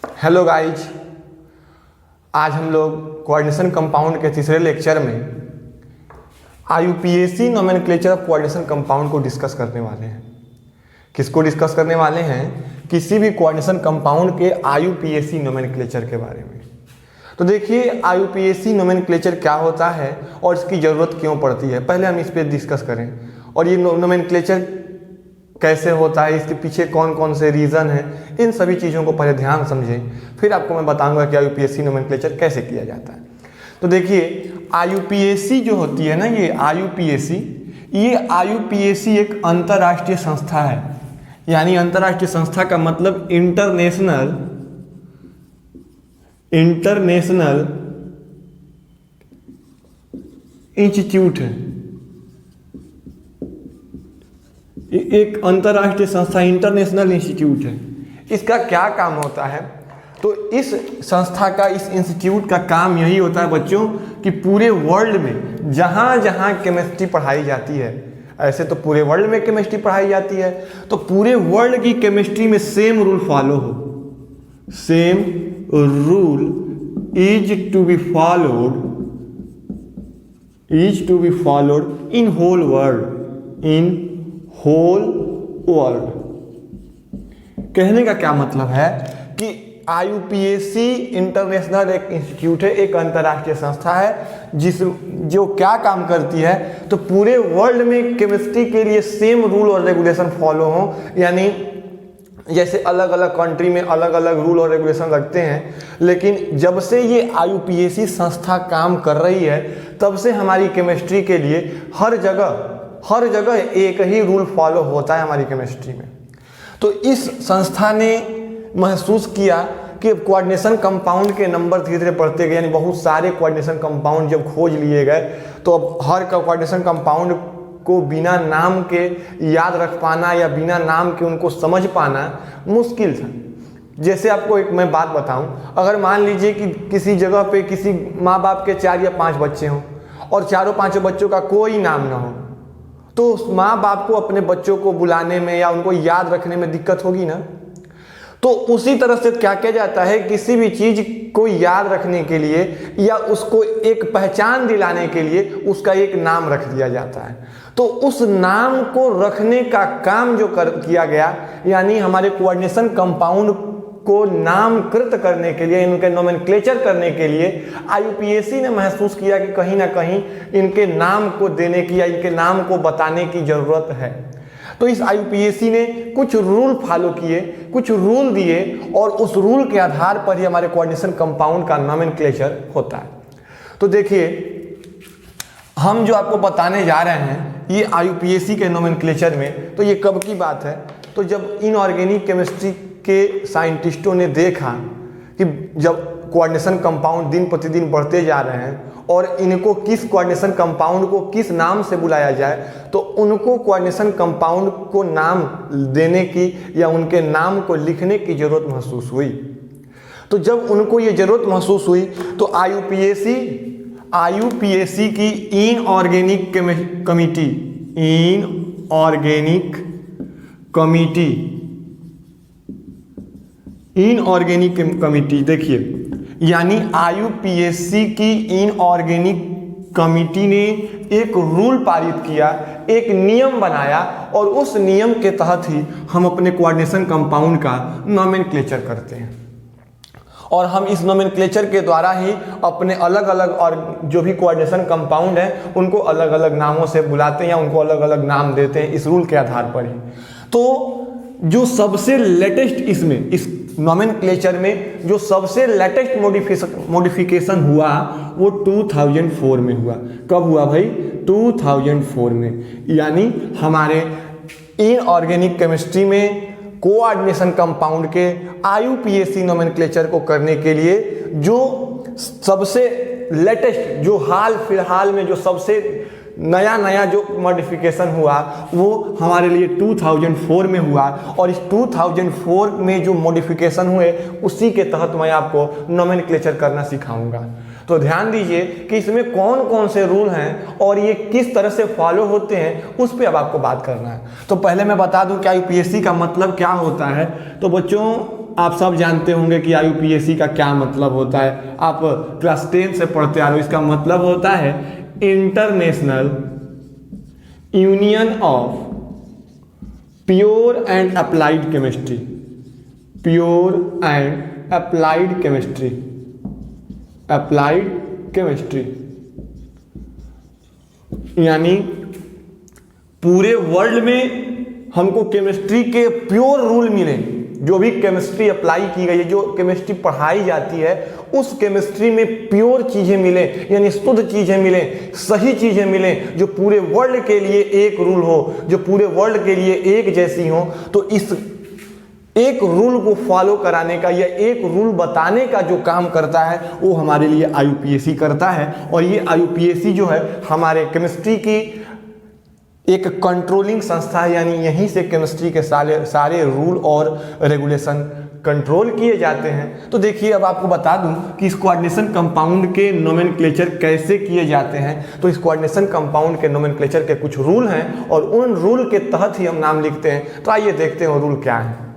Hello guys, आज हम लोग कोऑर्डिनेशन कंपाउंड के तीसरे लेक्चर में IUPAC nomenclature of coordination compound को डिस्कस करने वाले हैं। किसको डिस्कस करने वाले हैं? किसी भी कोऑर्डिनेशन कंपाउंड के आईयूपीएसी नोमेनक्लेचर के बारे में। तो देखिए, आईयूपीएसी नोमेनक्लेचर क्या होता है और इसकी ज़रूरत क्यों पड़ती है, पहले हम इस पर डिस्कस करें। और ये नोमेनक्लेचर कैसे होता है, इसके पीछे कौन कौन से रीज़न हैं, इन सभी चीज़ों को पहले ध्यान समझें, फिर आपको मैं बताऊंगा कि आईयूपीएसी नोमेनक्लेचर कैसे किया जाता है। तो देखिए, आईयूपीएसी जो होती है ना, ये आईयूपीएसी एक अंतर्राष्ट्रीय संस्था है। यानी अंतर्राष्ट्रीय संस्था का मतलब इंटरनेशनल इंस्टीट्यूट है। एक अंतर्राष्ट्रीय संस्था इंटरनेशनल इंस्टीट्यूट है। इसका क्या काम होता है? तो इस संस्था का, इस इंस्टीट्यूट का काम यही होता है बच्चों कि पूरे वर्ल्ड में जहाँ जहाँ केमिस्ट्री पढ़ाई जाती है, ऐसे तो पूरे वर्ल्ड में केमिस्ट्री पढ़ाई जाती है, तो पूरे वर्ल्ड की केमिस्ट्री में सेम रूल फॉलो हो। Same rule is to be followed in whole world. कहने का क्या मतलब है कि आईयूपीएसी इंटरनेशनल एक इंस्टीट्यूट है, एक अंतर्राष्ट्रीय संस्था है जो क्या काम करती है, तो पूरे वर्ल्ड में केमिस्ट्री के लिए सेम रूल और रेगुलेशन फॉलो हो। यानी जैसे अलग अलग कंट्री में अलग अलग रूल और रेगुलेशन लगते हैं, लेकिन जब से ये आईयूपीएसी संस्था काम कर रही है, तब से हमारी केमिस्ट्री के लिए हर जगह एक ही रूल फॉलो होता है हमारी केमिस्ट्री में। तो इस संस्था ने महसूस किया कि कोऑर्डिनेशन कंपाउंड के नंबर धीरे धीरे बढ़ते गए, यानी बहुत सारे कोऑर्डिनेशन कंपाउंड जब खोज लिए गए, तो अब हर कोऑर्डिनेशन कंपाउंड को बिना नाम के याद रख पाना या बिना नाम के उनको समझ पाना मुश्किल था। जैसे आपको एक मैं बात बताऊं, अगर मान लीजिए कि किसी जगह पे किसी माँ बाप के 4 या 5 बच्चे हों और चारों पांचों बच्चों का कोई नाम ना हो, तो उस माँ बाप को अपने बच्चों को बुलाने में या उनको याद रखने में दिक्कत होगी ना। तो उसी तरह से क्या किया जाता है, किसी भी चीज़ को याद रखने के लिए या उसको एक पहचान दिलाने के लिए उसका एक नाम रख दिया जाता है। तो उस नाम को रखने का काम जो किया गया, यानी हमारे कोऑर्डिनेशन कंपाउंड को नामकृत करने के लिए, इनके नोमेनक्लेचर करने के लिए आईयूपीएसी ने महसूस किया कि कहीं ना कहीं इनके नाम को देने की या इनके नाम को बताने की ज़रूरत है। तो इस आईयूपीएसी ने कुछ रूल फॉलो किए, कुछ रूल दिए, और उस रूल के आधार पर ही हमारे कोऑर्डिनेशन कंपाउंड का नोमेनक्लेचर होता है। तो देखिए, हम जो आपको बताने जा रहे हैं ये आईयूपीएसी के नोमेनक्लेचर में, तो ये कब की बात है? तो जब इनऑर्गेनिक केमिस्ट्री के साइंटिस्टों ने देखा कि जब कोऑर्डिनेशन कंपाउंड दिन प्रतिदिन बढ़ते जा रहे हैं और इनको किस कोऑर्डिनेशन कंपाउंड को किस नाम से बुलाया जाए, तो उनको कोऑर्डिनेशन कंपाउंड को नाम देने की या उनके नाम को लिखने की ज़रूरत महसूस हुई। तो जब उनको ये ज़रूरत महसूस हुई, तो आईयूपीएसी की इनऑर्गेनिक कमिटी, देखिए, यानी आईयूपीएसी की इनऑर्गेनिक कमिटी ने एक रूल पारित किया, एक नियम बनाया, और उस नियम के तहत ही हम अपने कोऑर्डिनेशन कंपाउंड का नोमेनक्लेचर करते हैं। और हम इस नोमेनक्लेचर के द्वारा ही अपने अलग अलग और जो भी कोऑर्डिनेशन कंपाउंड हैं उनको अलग अलग नामों से बुलाते हैं या उनको अलग अलग नाम देते हैं, इस रूल के आधार पर ही। तो जो सबसे लेटेस्ट इस नोमेनक्लेचर में जो सबसे लेटेस्ट मॉडिफिकेशन हुआ वो 2004 में हुआ। कब हुआ भाई? 2004 में। यानी हमारे इनऑर्गेनिक केमिस्ट्री में कोऑर्डिनेशन कंपाउंड के आईयूपीएसी नोमेनक्लेचर को करने के लिए जो सबसे लेटेस्ट, जो हाल फिलहाल में जो सबसे नया जो मॉडिफिकेशन हुआ वो हमारे लिए 2004 में हुआ। और इस 2004 में जो मॉडिफिकेशन हुए उसी के तहत मैं आपको नोमेनक्लेचर करना सिखाऊंगा। तो ध्यान दीजिए कि इसमें कौन कौन से रूल हैं और ये किस तरह से फॉलो होते हैं, उस पर अब आपको बात करना है। तो पहले मैं बता दूं क्या यूपीएससी का मतलब क्या होता है। तो बच्चों आप सब जानते होंगे कि IUPAC का क्या मतलब होता है, आप क्लास 10 से पढ़ते आ रहे हो। इसका मतलब होता है international union of pure and applied chemistry, pure and applied chemistry, applied chemistry, यानी पूरे वर्ल्ड में हमको केमिस्ट्री के प्योर रूल मिले, जो भी केमिस्ट्री अप्लाई की गई है, जो केमिस्ट्री पढ़ाई जाती है, उस केमिस्ट्री में प्योर चीजें मिले, यानी शुद्ध चीजें मिले, सही चीजें मिले, जो पूरे वर्ल्ड के लिए एक रूल हो, जो पूरे वर्ल्ड के लिए एक जैसी हो। तो इस एक रूल को फॉलो कराने का या एक रूल बताने का जो काम करता है वो हमारे लिए IUPAC करता है। और ये IUPAC जो है हमारे केमिस्ट्री की एक कंट्रोलिंग संस्था है, यानी यहीं से केमिस्ट्री के सारे रूल और रेगुलेशन कंट्रोल किए जाते हैं। तो देखिए, अब आपको बता दूं कि इस कोऑर्डिनेशन कंपाउंड के नोमेनक्लेचर कैसे किए जाते हैं। तो इस कोऑर्डिनेशन कंपाउंड के नोमेनक्लेचर के कुछ रूल हैं और उन रूल के तहत ही हम नाम लिखते हैं। तो आइए देखते हैं वो रूल क्या है।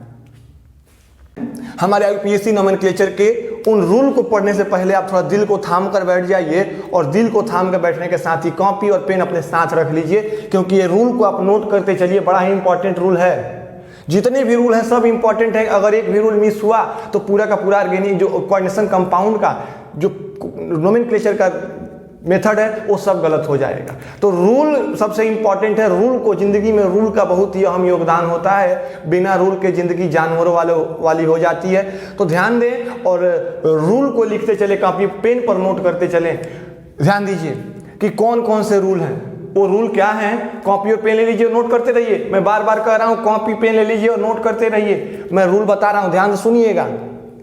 हमारे IUPAC नोमेनक्लेचर के उन रूल को पढ़ने से पहले आप थोड़ा दिल को थाम कर बैठ जाइए, और दिल को थाम कर बैठने के साथ ही कॉपी और पेन अपने साथ रख लीजिए, क्योंकि ये रूल को आप नोट करते चलिए। बड़ा ही इंपॉर्टेंट रूल है, जितने भी रूल हैं सब इंपॉर्टेंट है। अगर एक भी रूल मिस हुआ तो पूरा का पूरा ऑर्गेनिक जो कोऑर्डिनेशन कंपाउंड का जो नोमेनक्लेचर का मेथड है वो सब गलत हो जाएगा। तो रूल सबसे इंपॉर्टेंट है। रूल को, जिंदगी में रूल का बहुत ही अहम योगदान होता है। बिना रूल के जिंदगी जानवरों वाली हो जाती है। तो ध्यान दें और रूल को लिखते चले, कॉपी पेन पर नोट करते चलें। ध्यान दीजिए कि कौन कौन से रूल हैं, वो रूल क्या हैं। कॉपी और पेन ले लीजिए, नोट करते रहिए। मैं बार बार कह रहा हूँ, कॉपी पेन ले लीजिए और नोट करते रहिए। मैं रूल बता रहा हूँ, ध्यान से सुनिएगा।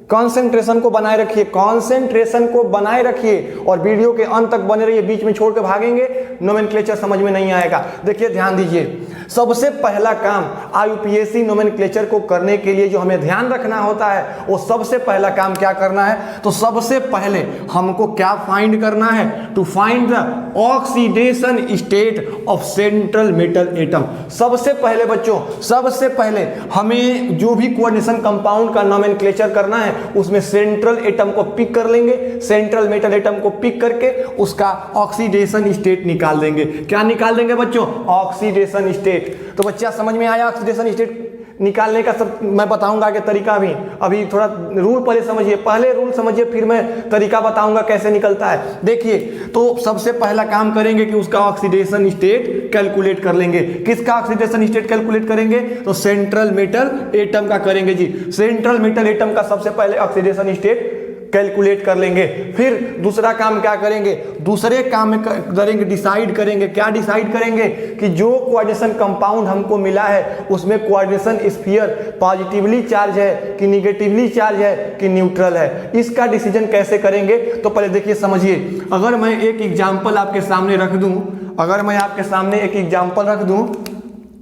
कंसंट्रेशन को बनाए रखिए, कंसंट्रेशन को बनाए रखिए और वीडियो के अंत तक बने रहिए। बीच में छोड़ के भागेंगे, नोमेनक्लेचर समझ में नहीं आएगा। देखिए, ध्यान दीजिए, सबसे पहला काम IUPAC नोमेनक्लेचर को करने के लिए जो हमें ध्यान रखना होता है, वो सबसे पहला काम क्या करना है। तो सबसे पहले हमको क्या फाइंड करना है, to find the oxidation state of central metal atom. सबसे पहले बच्चों, सबसे पहले हमें जो भी कोऑर्डिनेशन कंपाउंड का नोमेनक्लेचर करना है, उसमें सेंट्रल एटम को पिक कर लेंगे। सेंट्रल मेटल एटम को पिक करके उसका ऑक्सीडेशन स्टेट निकाल देंगे। क्या निकाल देंगे बच्चों? Oxidation state. तो बच्चा समझ में आया ऑक्सीडेशन स्टेट निकालने का? सब मैं बताऊंगा आगे तरीका भी। अभी थोड़ा रूल पहले समझिए, पहले रूल समझिए, फिर मैं तरीका बताऊंगा कैसे निकलता है। देखिए, तो सबसे पहला काम करेंगे कि उसका ऑक्सीडेशन स्टेट कैलकुलेट कर लेंगे। किसका ऑक्सीडेशन स्टेट कैलकुलेट करेंगे? तो सेंट्रल मेटल एटम का करेंगे जी। सेंट्रल मेटल एटम का सबसे पहले ऑक्सीडेशन स्टेट कैलकुलेट कर लेंगे। फिर दूसरा काम क्या करेंगे? दूसरे काम में करेंगे, डिसाइड करेंगे। क्या डिसाइड करेंगे? कि जो कोऑर्डिनेशन कंपाउंड हमको मिला है उसमें कोऑर्डिनेशन स्फीयर पॉजिटिवली चार्ज है कि निगेटिवली चार्ज है कि न्यूट्रल है। इसका डिसीजन कैसे करेंगे? तो पहले देखिए, समझिए। अगर मैं एक एग्जाम्पल आपके सामने रख दूं, अगर मैं आपके सामने एक एग्जाम्पल रख दूं,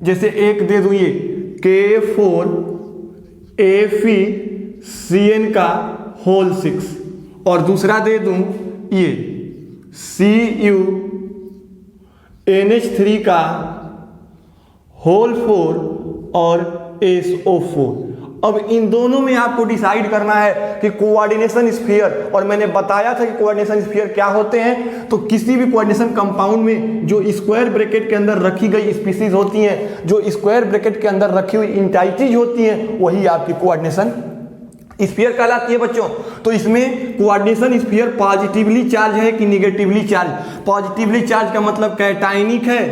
जैसे एक दे दूं ये K4FeCN का होल 6 और दूसरा दे दूं ये CuNH3 का होल 4 और SO4। अब इन दोनों में आपको डिसाइड करना है कि कोऑर्डिनेशन स्फीयर, और मैंने बताया था कि कोऑर्डिनेशन स्फीयर क्या होते हैं। तो किसी भी कोऑर्डिनेशन कंपाउंड में जो स्क्वायर ब्रैकेट के अंदर रखी गई स्पीसीज होती हैं, जो स्क्वायर ब्रैकेट के अंदर रखी हुई इंटाइटीज होती हैं, वही आपकी कोऑर्डिनेशन स्फीयर कहलाती है बच्चों। तो इसमें कोऑर्डिनेशन स्फीयर पॉजिटिवली चार्ज है कि निगेटिवली चार्ज? पॉजिटिवली चार्ज का मतलब कैटायनिक है,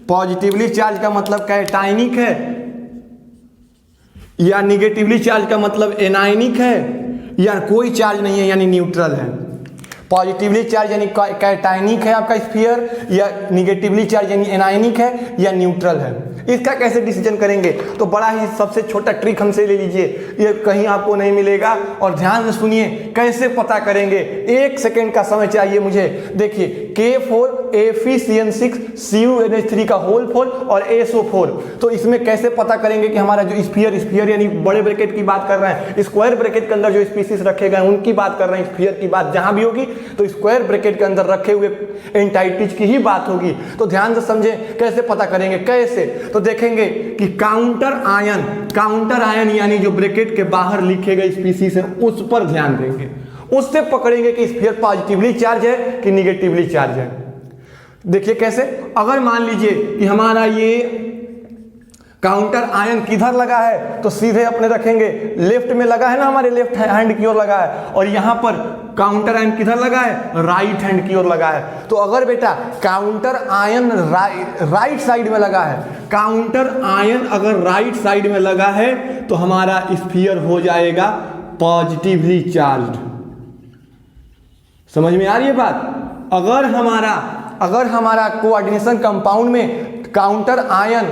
पॉजिटिवली चार्ज का मतलब कैटायनिक है, या निगेटिवली चार्ज का मतलब एनायनिक है, या कोई चार्ज नहीं है यानी न्यूट्रल है। पॉजिटिवली चार्ज यानी कैटायनिक है आपका स्फीयर, या निगेटिवली चार्ज यानी एनायनिक है, या न्यूट्रल है। इसका कैसे डिसीजन करेंगे? तो बड़ा ही सबसे छोटा ट्रिक हमसे ले लीजिए, ये कहीं आपको नहीं मिलेगा। और ध्यान से सुनिए, कैसे पता करेंगे? 1 सेकेंड का समय चाहिए मुझे। देखिए, K4FeCN6 CuNH3 का होल 4 और SO4। तो इसमें कैसे पता करेंगे कि हमारा जो स्फीयर यानी बड़े ब्रैकेट की बात कर रहे हैं, स्क्वायर ब्रैकेट के अंदर जो स्पीसीज रखे गए उनकी बात कर रहे हैं। स्फीयर की बात जहां भी होगी तो स्क्वायर ब्रैकेट के अंदर रखे हुए एंटाइटीज की ही बात होगी। तो ध्यान से समझें, कैसे पता करेंगे? कैसे? तो देखेंगे कि काउंटर आयन यानी जो ब्रैकेट के बाहर लिखे गए स्पीसीज है उस पर ध्यान देंगे, उससे पकड़ेंगे कि स्फीयर पॉजिटिवली चार्ज है कि निगेटिवली चार्ज है। देखिए कैसे, अगर मान लीजिए कि हमारा ये काउंटर आयन किधर लगा है तो सीधे अपने रखेंगे लेफ्ट में लगा है ना, हमारे लेफ्ट हैंड की ओर लगा है, और यहां पर काउंटर आयन किधर लगा है, राइट हैंड की ओर लगा है। तो अगर बेटा काउंटर आयन राइट साइड में लगा है, काउंटर आयन अगर राइट साइड में लगा है तो हमारा स्फीयर हो जाएगा पॉजिटिवली चार्ज्ड। समझ में आ रही है बात? अगर हमारा कोऑर्डिनेशन कंपाउंड में काउंटर आयन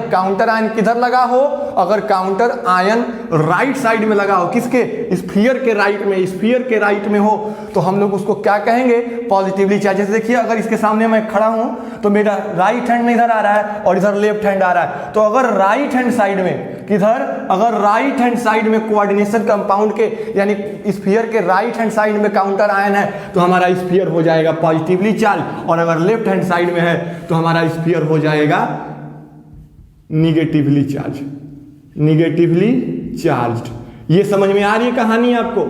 किधर लगा हो, अगर काउंटर आयन राइट साइड में लगा हो, किसके, स्फीयर के राइट में हो, तो हम लोग उसको क्या कहेंगे, पॉजिटिवली चार्ज। जैसे देखिए अगर इसके सामने मैं खड़ा हूं तो मेरा राइट हैंड इधर आ रहा है और इधर लेफ्ट हैंड आ रहा है, तो अगर राइट हैंड साइड में किधर, अगर राइट हैंड साइड में कोऑर्डिनेशन कंपाउंड के यानी स्फीयर के राइट हैंड साइड में काउंटर आयन है तो हमारा स्फीयर हो जाएगा पॉजिटिवली चार्ज, और अगर लेफ्ट हैंड साइड में है तो हमारा स्फीयर हो जाएगा निगेटिवली चार्ज्ड। ये समझ में आ रही है कहानी आपको?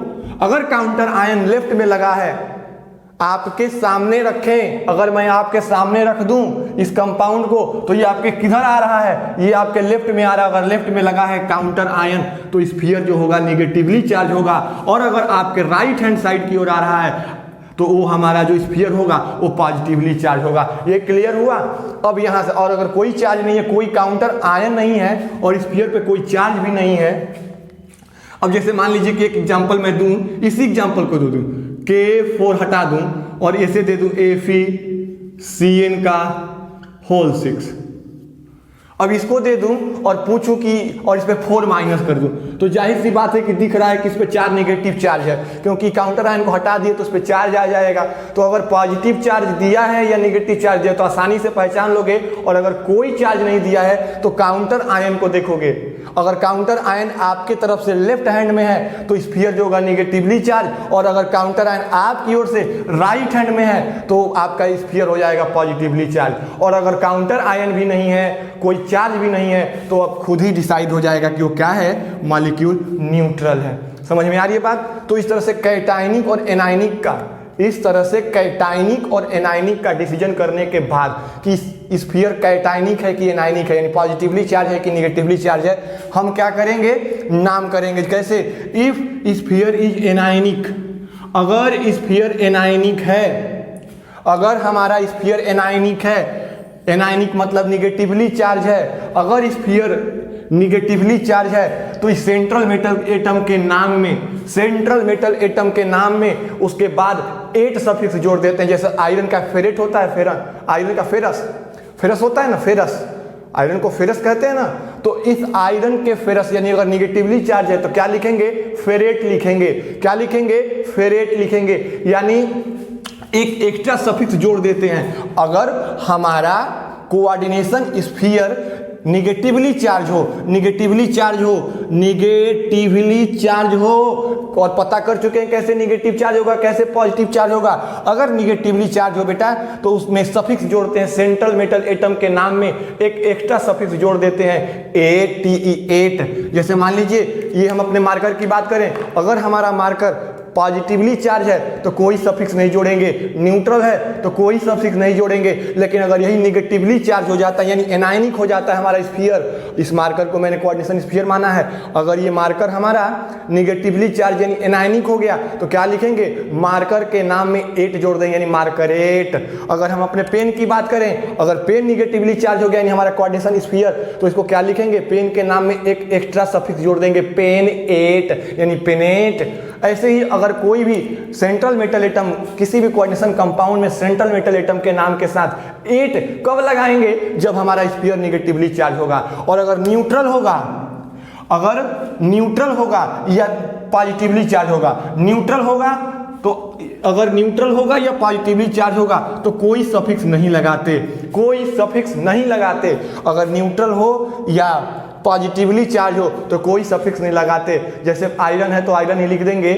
अगर काउंटर आयन लेफ्ट में लगा है, आपके सामने रखें, अगर मैं आपके सामने रख दूं इस कंपाउंड को तो ये आपके किधर आ रहा है, ये आपके लेफ्ट में आ रहा है। अगर लेफ्ट में लगा है काउंटर आयन तो स्फीयर जो होगा निगेटिवली चार्ज होगा, और अगर आपके राइट हैंड साइड की ओर आ रहा है तो वो हमारा जो स्फीयर होगा वो पॉजिटिवली चार्ज होगा। ये क्लियर हुआ? अब यहाँ से, और अगर कोई चार्ज नहीं है, कोई काउंटर आयन नहीं है और स्फीयर पे कोई चार्ज भी नहीं है, अब जैसे मान लीजिए कि एक एग्जांपल मैं दूं, इसी एग्जांपल को दे दूं, K4 हटा दूं और इसे दे दूं FeCN का होल 6, अब इसको दे दूं और पूछूं कि, और इस पे 4 माइनस कर दूं, तो जाहिर सी बात है कि दिख रहा है कि इस पे 4 नेगेटिव चार्ज है, क्योंकि काउंटर आयन को हटा दिए तो उस पे चार्ज आ जाएगा। तो अगर पॉजिटिव चार्ज दिया है या नेगेटिव चार्ज दिया तो आसानी से पहचान लोगे, और अगर कोई चार्ज नहीं दिया है तो काउंटर आयन को देखोगे। अगर काउंटर आयन आपके तरफ से लेफ्ट हैंड में है तो स्फीयर जो होगा निगेटिवली चार्ज, और अगर काउंटर आयन आपकी ओर से राइट हैंड में है तो आपका स्फीयर हो जाएगा पॉजिटिवली चार्ज। और अगर काउंटर आयन भी नहीं है, कोई चार्ज भी नहीं है, तो अब खुद ही डिसाइड हो जाएगा कि वो क्या है, मॉलिक्यूल न्यूट्रल है। समझ में आ रही है बात? तो इस तरह से कैटायनिक और एनायनिक का डिसीजन करने के बाद कि स्फीयर कैटायनिक है कि एनायनिक है, यानी पॉजिटिवली चार्ज है कि निगेटिवली चार्ज है, हम क्या करेंगे, नाम करेंगे। कैसे? इफ स्फीयर इज एनायनिक, अगर स्फीयर एनायनिक है, अगर हमारा स्फीयर एनायनिक है, एनायनिक मतलब निगेटिवली चार्ज है, अगर स्फीयर निगेटिवली चार्ज है तो इस सेंट्रल मेटल एटम के नाम में उसके बाद 8 सफिक्स जोड़ देते हैं। जैसे आयरन का फेरेट होता है, आयरन का फेरस होता है ना, आयरन को फेरस कहते हैं ना, तो इस आयरन के फेरस यानी अगर निगेटिवली चार्ज है तो क्या लिखेंगे, फेरेट लिखेंगे। क्या लिखेंगे? फेरेट लिखेंगे, यानी एक एक्स्ट्रा सफिक्स जोड़ देते हैं। अगर हमारा कोऑर्डिनेशन स्फीयर निगेटिवली चार्ज हो, और पता कर चुके हैं कैसे निगेटिव चार्ज होगा, कैसे पॉजिटिव चार्ज होगा। अगर निगेटिवली चार्ज हो बेटा तो उसमें सफिक्स जोड़ते हैं, सेंट्रल मेटल एटम के नाम में एक एक्स्ट्रा सफिक्स जोड़ देते हैं, ATE8। जैसे मान लीजिए ये हम अपने मार्कर की बात करें, अगर हमारा मार्कर पॉजिटिवली चार्ज है तो कोई सफिक्स नहीं जोड़ेंगे, न्यूट्रल है तो कोई सफिक्स नहीं जोड़ेंगे। लेकिन अगर यही निगेटिवली चार्ज हो जाता है यानी एनायनिक हो जाता है हमारा स्फीयर, इस मार्कर को मैंने कोऑर्डिनेशन स्फीयर माना है, अगर ये मार्कर हमारा निगेटिवली चार्ज यानी एनायनिक हो गया तो क्या लिखेंगे, मार्कर के नाम में 8 जोड़ देंगे यानी मार्कर 8। अगर हम अपने पेन की बात करें, अगर पेन निगेटिवली चार्ज हो गया यानी हमारा कोऑर्डिनेशन स्फीयर, तो इसको क्या लिखेंगे, पेन के नाम में एक एक्स्ट्रा सफिक्स जोड़ देंगे, पेन 8 यानी पेनेट। ऐसे ही अगर कोई भी सेंट्रल मेटल एटम किसी भी कोऑर्डिनेशन कंपाउंड में सेंट्रल मेटल एटम के नाम के साथ 8 कब लगाएंगे, जब हमारा स्फीयर निगेटिवली चार्ज होगा। और अगर न्यूट्रल होगा या पॉजिटिवली चार्ज होगा, न्यूट्रल होगा तो अगर न्यूट्रल होगा या पॉजिटिवली चार्ज होगा तो कोई सफिक्स नहीं लगाते, अगर न्यूट्रल हो या पॉजिटिवली चार्ज हो तो कोई सफिक्स नहीं लगाते। जैसे आयरन है तो आयरन ही लिख देंगे,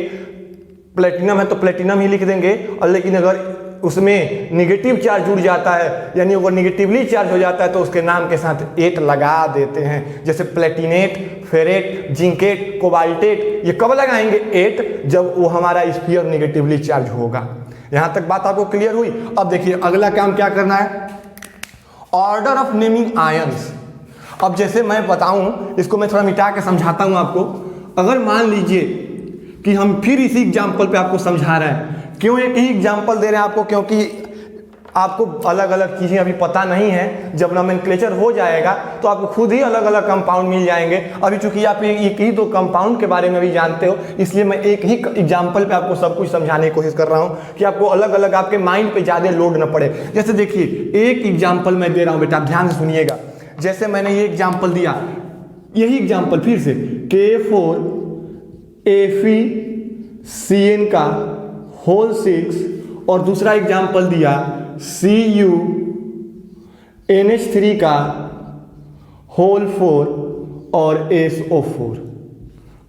प्लेटिनम है तो प्लेटिनम ही लिख देंगे, और लेकिन अगर उसमें निगेटिव चार्ज जुड़ जाता है, यानी अगर निगेटिवली चार्ज हो जाता है तो उसके नाम के साथ एट लगा देते हैं। जैसे प्लेटिनेट, फेरेट, जिंकेट, कोबाल्टेट, ये कब लगाएंगे? एट, जब वो हमारा स्फीयर निगेटिवली चार्ज होगा। यहाँ तक बात आपको क्लियर हुई? अब देखिए अगला काम क्या करना है, ऑर्डर ऑफ नेमिंग आयंस। अब जैसे मैं बताऊं, इसको मैं थोड़ा मिटा के समझाता हूं आपको। अगर मान लीजिए कि हम फिर इसी एग्जाम्पल पे आपको समझा रहे हैं, क्यों एक ही एग्जाम्पल दे रहे हैं आपको? क्योंकि आपको अलग अलग चीज़ें अभी पता नहीं है। जब नोमेनक्लेचर हो जाएगा तो आपको खुद ही अलग अलग कंपाउंड मिल जाएंगे। अभी चूंकि आप एक ही दो कंपाउंड के बारे में भी जानते हो, इसलिए मैं एक ही एग्जाम्पल पे आपको सब कुछ समझाने की कोशिश कर रहा हूँ कि आपको अलग अलग आपके माइंड पे ज़्यादा लोड न पड़े। जैसे देखिए एक एग्जाम्पल मैं दे रहा हूँ बेटा, आप ध्यान से सुनिएगा। जैसे मैंने ये एग्जाम्पल दिया, यही एग्जाम्पल फिर से K4FeCN का होल 6 और दूसरा एग्जाम्पल दिया CuNH3 का होल 4 और SO4।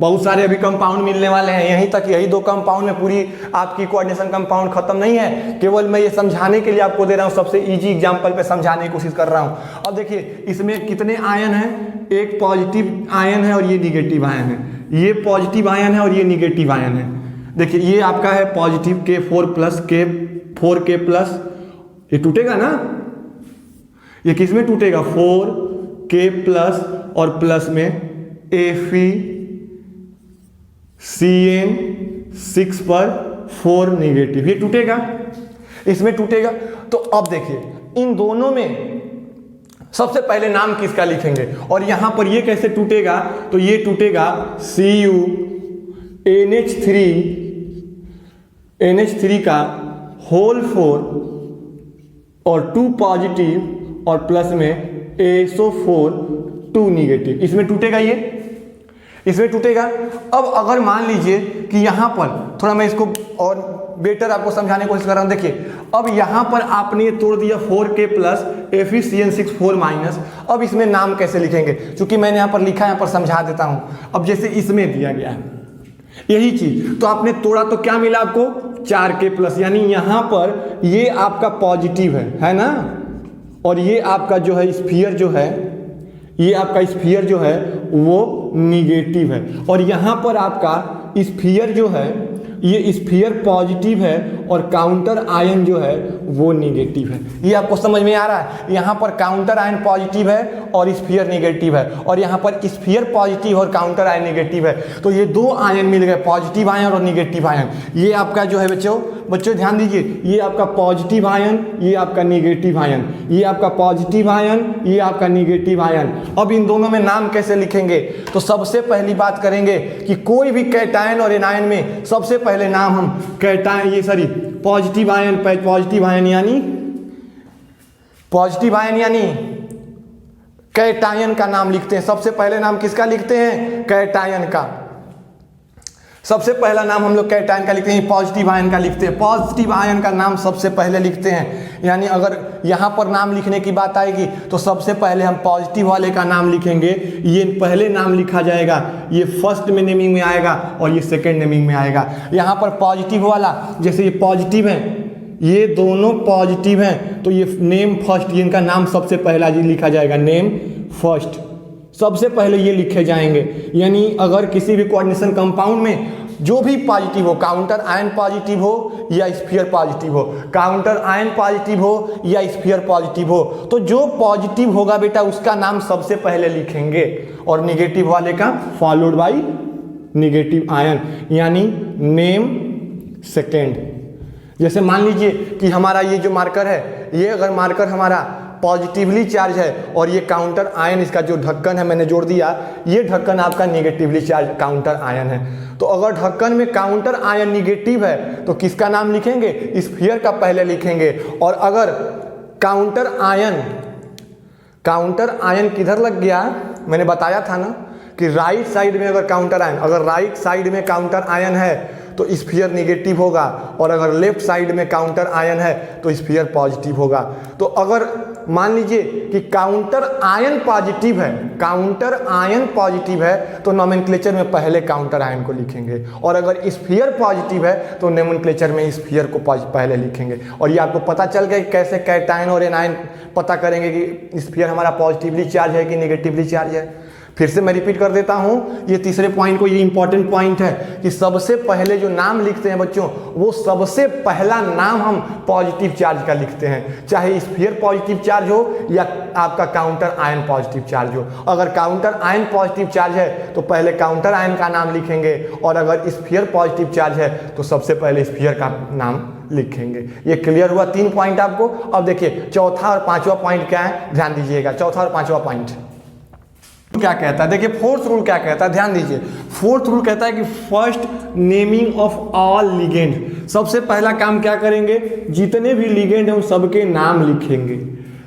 बहुत सारे अभी कंपाउंड मिलने वाले हैं। यहीं तक यही दो कंपाउंड में पूरी आपकी कोऑर्डिनेशन कंपाउंड खत्म नहीं है। केवल मैं ये समझाने के लिए आपको दे रहा हूँ, सबसे इजी एग्जांपल पे समझाने की कोशिश कर रहा हूँ। अब देखिए इसमें कितने आयन हैं, एक पॉजिटिव आयन है और ये निगेटिव आयन है। ये पॉजिटिव आयन है और ये निगेटिव आयन है। देखिए ये आपका है पॉजिटिव K4+, ये टूटेगा ना, ये किस में टूटेगा? 4K+ और प्लस में FeCN6 पर 4 निगेटिव, ये टूटेगा, इसमें टूटेगा। तो अब देखिए इन दोनों में सबसे पहले नाम किसका लिखेंगे, और यहां पर ये कैसे टूटेगा? तो ये टूटेगा CuNH3 का होल 4 और 2 पॉजिटिव और प्लस में SO4 2 निगेटिव, इसमें टूटेगा, ये इसमें टूटेगा। अब अगर मान लीजिए कि यहाँ पर थोड़ा मैं इसको और बेटर आपको समझाने की कोशिश कर रहा हूँ। देखिए अब यहाँ पर आपने ये तोड़ दिया 4K+ FeCN6 4-। अब इसमें नाम कैसे लिखेंगे? क्योंकि मैंने यहाँ पर लिखा है, यहाँ पर समझा देता हूँ। अब जैसे इसमें दिया गया है यही चीज, तो आपने तोड़ा तो क्या मिला आपको? 4K+, यानी यहाँ पर ये आपका पॉजिटिव है ना, और ये आपका जो है स्फीयर जो है, ये आपका स्फीयर जो है वो निगेटिव है, और यहाँ पर आपका स्फीयर जो है, ये स्फीयर पॉजिटिव है और काउंटर आयन जो है वो निगेटिव है। ये आपको समझ में आ रहा है? यहाँ पर काउंटर आयन पॉजिटिव है और स्फीयर निगेटिव है, और यहाँ पर स्फीयर पॉजिटिव और काउंटर आयन निगेटिव है। तो ये दो आयन मिल गए, पॉजिटिव आयन और निगेटिव आयन। ये आपका जो है बच्चों ध्यान दीजिए, ये आपका पॉजिटिव आयन, ये आपका निगेटिव आयन, ये आपका पॉजिटिव आयन, ये आपका निगेटिव आयन। अब इन दोनों में नाम कैसे लिखेंगे? तो सबसे पहली बात करेंगे कि कोई भी कैटायन और एनायन में सबसे पहले नाम हम पॉजिटिव आयन यानी कैटायन का नाम लिखते हैं। सबसे पहले नाम किसका लिखते हैं? कैटायन का। सबसे पहला नाम हम लोग कैटायन का लिखते हैं, पॉजिटिव आयन का लिखते हैं। पॉजिटिव आयन का नाम सबसे पहले लिखते हैं, यानी अगर यहाँ पर नाम लिखने की बात आएगी तो सबसे पहले हम पॉजिटिव वाले का नाम लिखेंगे। ये पहले नाम लिखा जाएगा, ये फर्स्ट में नेमिंग में आएगा और ये सेकेंड नेमिंग में आएगा। यहाँ पर पॉजिटिव वाला, जैसे ये पॉजिटिव है, ये दोनों पॉजिटिव हैं, तो ये नेम फर्स्ट, ये इनका नाम सबसे पहला जी लिखा जाएगा, नेम फर्स्ट सबसे पहले ये लिखे जाएंगे। यानी अगर किसी भी कोऑर्डिनेशन कंपाउंड में जो भी पॉजिटिव हो, काउंटर आयन पॉजिटिव हो या स्फीयर पॉजिटिव हो, काउंटर आयन पॉजिटिव हो या स्फीयर पॉजिटिव हो, तो जो पॉजिटिव होगा बेटा उसका नाम सबसे पहले लिखेंगे, और निगेटिव वाले का फॉलोड बाय निगेटिव आयन, यानी नेम सेकेंड। जैसे मान लीजिए कि हमारा ये जो मार्कर है, ये अगर मार्कर हमारा पॉजिटिवली चार्ज है और ये काउंटर आयन, इसका जो ढक्कन है मैंने जोड़ दिया, ये ढक्कन आपका निगेटिवली चार्ज काउंटर आयन है। तो अगर ढक्कन में काउंटर आयन निगेटिव है तो किसका नाम लिखेंगे? स्फीयर का पहले लिखेंगे। और अगर काउंटर आयन किधर लग गया, मैंने बताया था ना कि राइट साइड में अगर काउंटर आयन, अगर राइट साइड में काउंटर आयन है तो स्फीयर निगेटिव होगा, और अगर लेफ्ट साइड में काउंटर आयन है तो स्फीयर पॉजिटिव होगा। तो अगर मान लीजिए कि काउंटर आयन पॉजिटिव है, काउंटर आयन पॉजिटिव है तो नोमेनक्लेचर में पहले काउंटर आयन को लिखेंगे, और अगर स्फीयर पॉजिटिव है तो नोमेनक्लेचर में स्फीयर को पहले लिखेंगे। और ये आपको पता चल गया कि कैसे कैटायन और एनायन पता करेंगे कि स्फीयर हमारा पॉजिटिवली चार्ज है कि नेगेटिवली चार्ज है। फिर से मैं रिपीट कर देता हूं ये तीसरे पॉइंट को, ये इंपॉर्टेंट पॉइंट है कि सबसे पहले जो नाम लिखते हैं बच्चों, वो सबसे पहला नाम हम पॉजिटिव चार्ज का लिखते हैं, चाहे स्फीयर पॉजिटिव चार्ज हो या आपका काउंटर आयन पॉजिटिव चार्ज हो। अगर काउंटर आयन पॉजिटिव चार्ज है तो पहले काउंटर आयन का नाम लिखेंगे, और अगर स्फीयर पॉजिटिव चार्ज है तो सबसे पहले स्फीयर का नाम लिखेंगे। ये क्लियर हुआ 3 पॉइंट आपको। अब देखिए चौथा और पांचवा पॉइंट क्या है, ध्यान दीजिएगा। चौथा और पांचवा पॉइंट क्या कहता है, देखिए फोर्थ रूल क्या कहता है, ध्यान दीजिए। फोर्थ रूल कहता है कि first naming of all ligand, सबसे पहला काम क्या करेंगे, जितने भी लिगेंड हैं उन सबके नाम लिखेंगे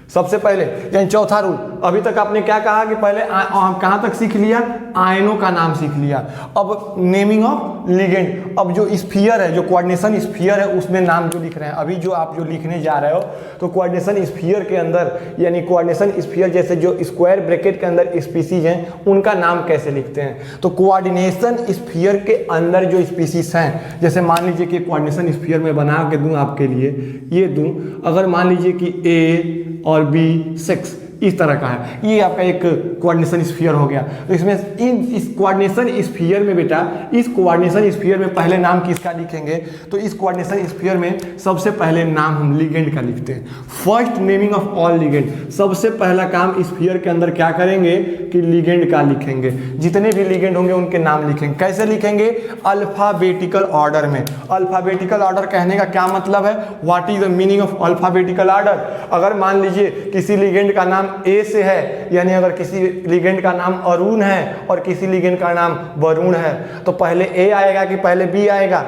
सबसे पहले। यानी चौथा रूल, अभी तक आपने क्या कहा कि पहले कहाँ तक सीख लिया, आयनों का नाम सीख लिया। अब नेमिंग ऑफ लिगेंड, अब जो स्फीयर है, जो कोऑर्डिनेशन स्फीयर है उसमें नाम जो लिख रहे हैं, अभी जो आप जो लिखने जा रहे हो तो कोऑर्डिनेशन स्फीयर के अंदर, यानी कोऑर्डिनेशन स्फीयर जैसे जो स्क्वायर ब्रैकेट के अंदर स्पीसीज हैं उनका नाम कैसे लिखते हैं। तो कोऑर्डिनेशन स्फीयर के अंदर जो स्पीसीज हैं, जैसे मान लीजिए कि कोऑर्डिनेशन स्फीयर में बना के दूं आपके लिए, ये दूं, अगर मान लीजिए कि ए और बी 6 इस तरह का है, ये आपका एक कोऑर्डिनेशन स्फीयर हो गया। तो इसमें इस कोऑर्डिनेशन स्फीयर में बेटा, इस कोऑर्डिनेशन स्फीयर में पहले नाम किसका लिखेंगे, तो इस कोऑर्डिनेशन स्फीयर में सबसे पहले नाम हम लिगेंड का लिखते हैं। First naming of all ligand, सबसे पहला काम स्फीयर के अंदर क्या करेंगे कि लिगेंड का लिखेंगे, जितने भी लिगेंड होंगे उनके नाम लिखेंगे। कैसे लिखेंगे, अल्फाबेटिकल ऑर्डर में। अल्फाबेटिकल ऑर्डर कहने का क्या मतलब है, what is the meaning of alphabetical order. अगर मान लीजिए किसी लिगेंड का नाम ए से है, यानी अगर किसी लिगेंड का नाम अरुण है और किसी लिगेंड का नाम वरुण है, तो पहले ए आएगा कि पहले बी आएगा,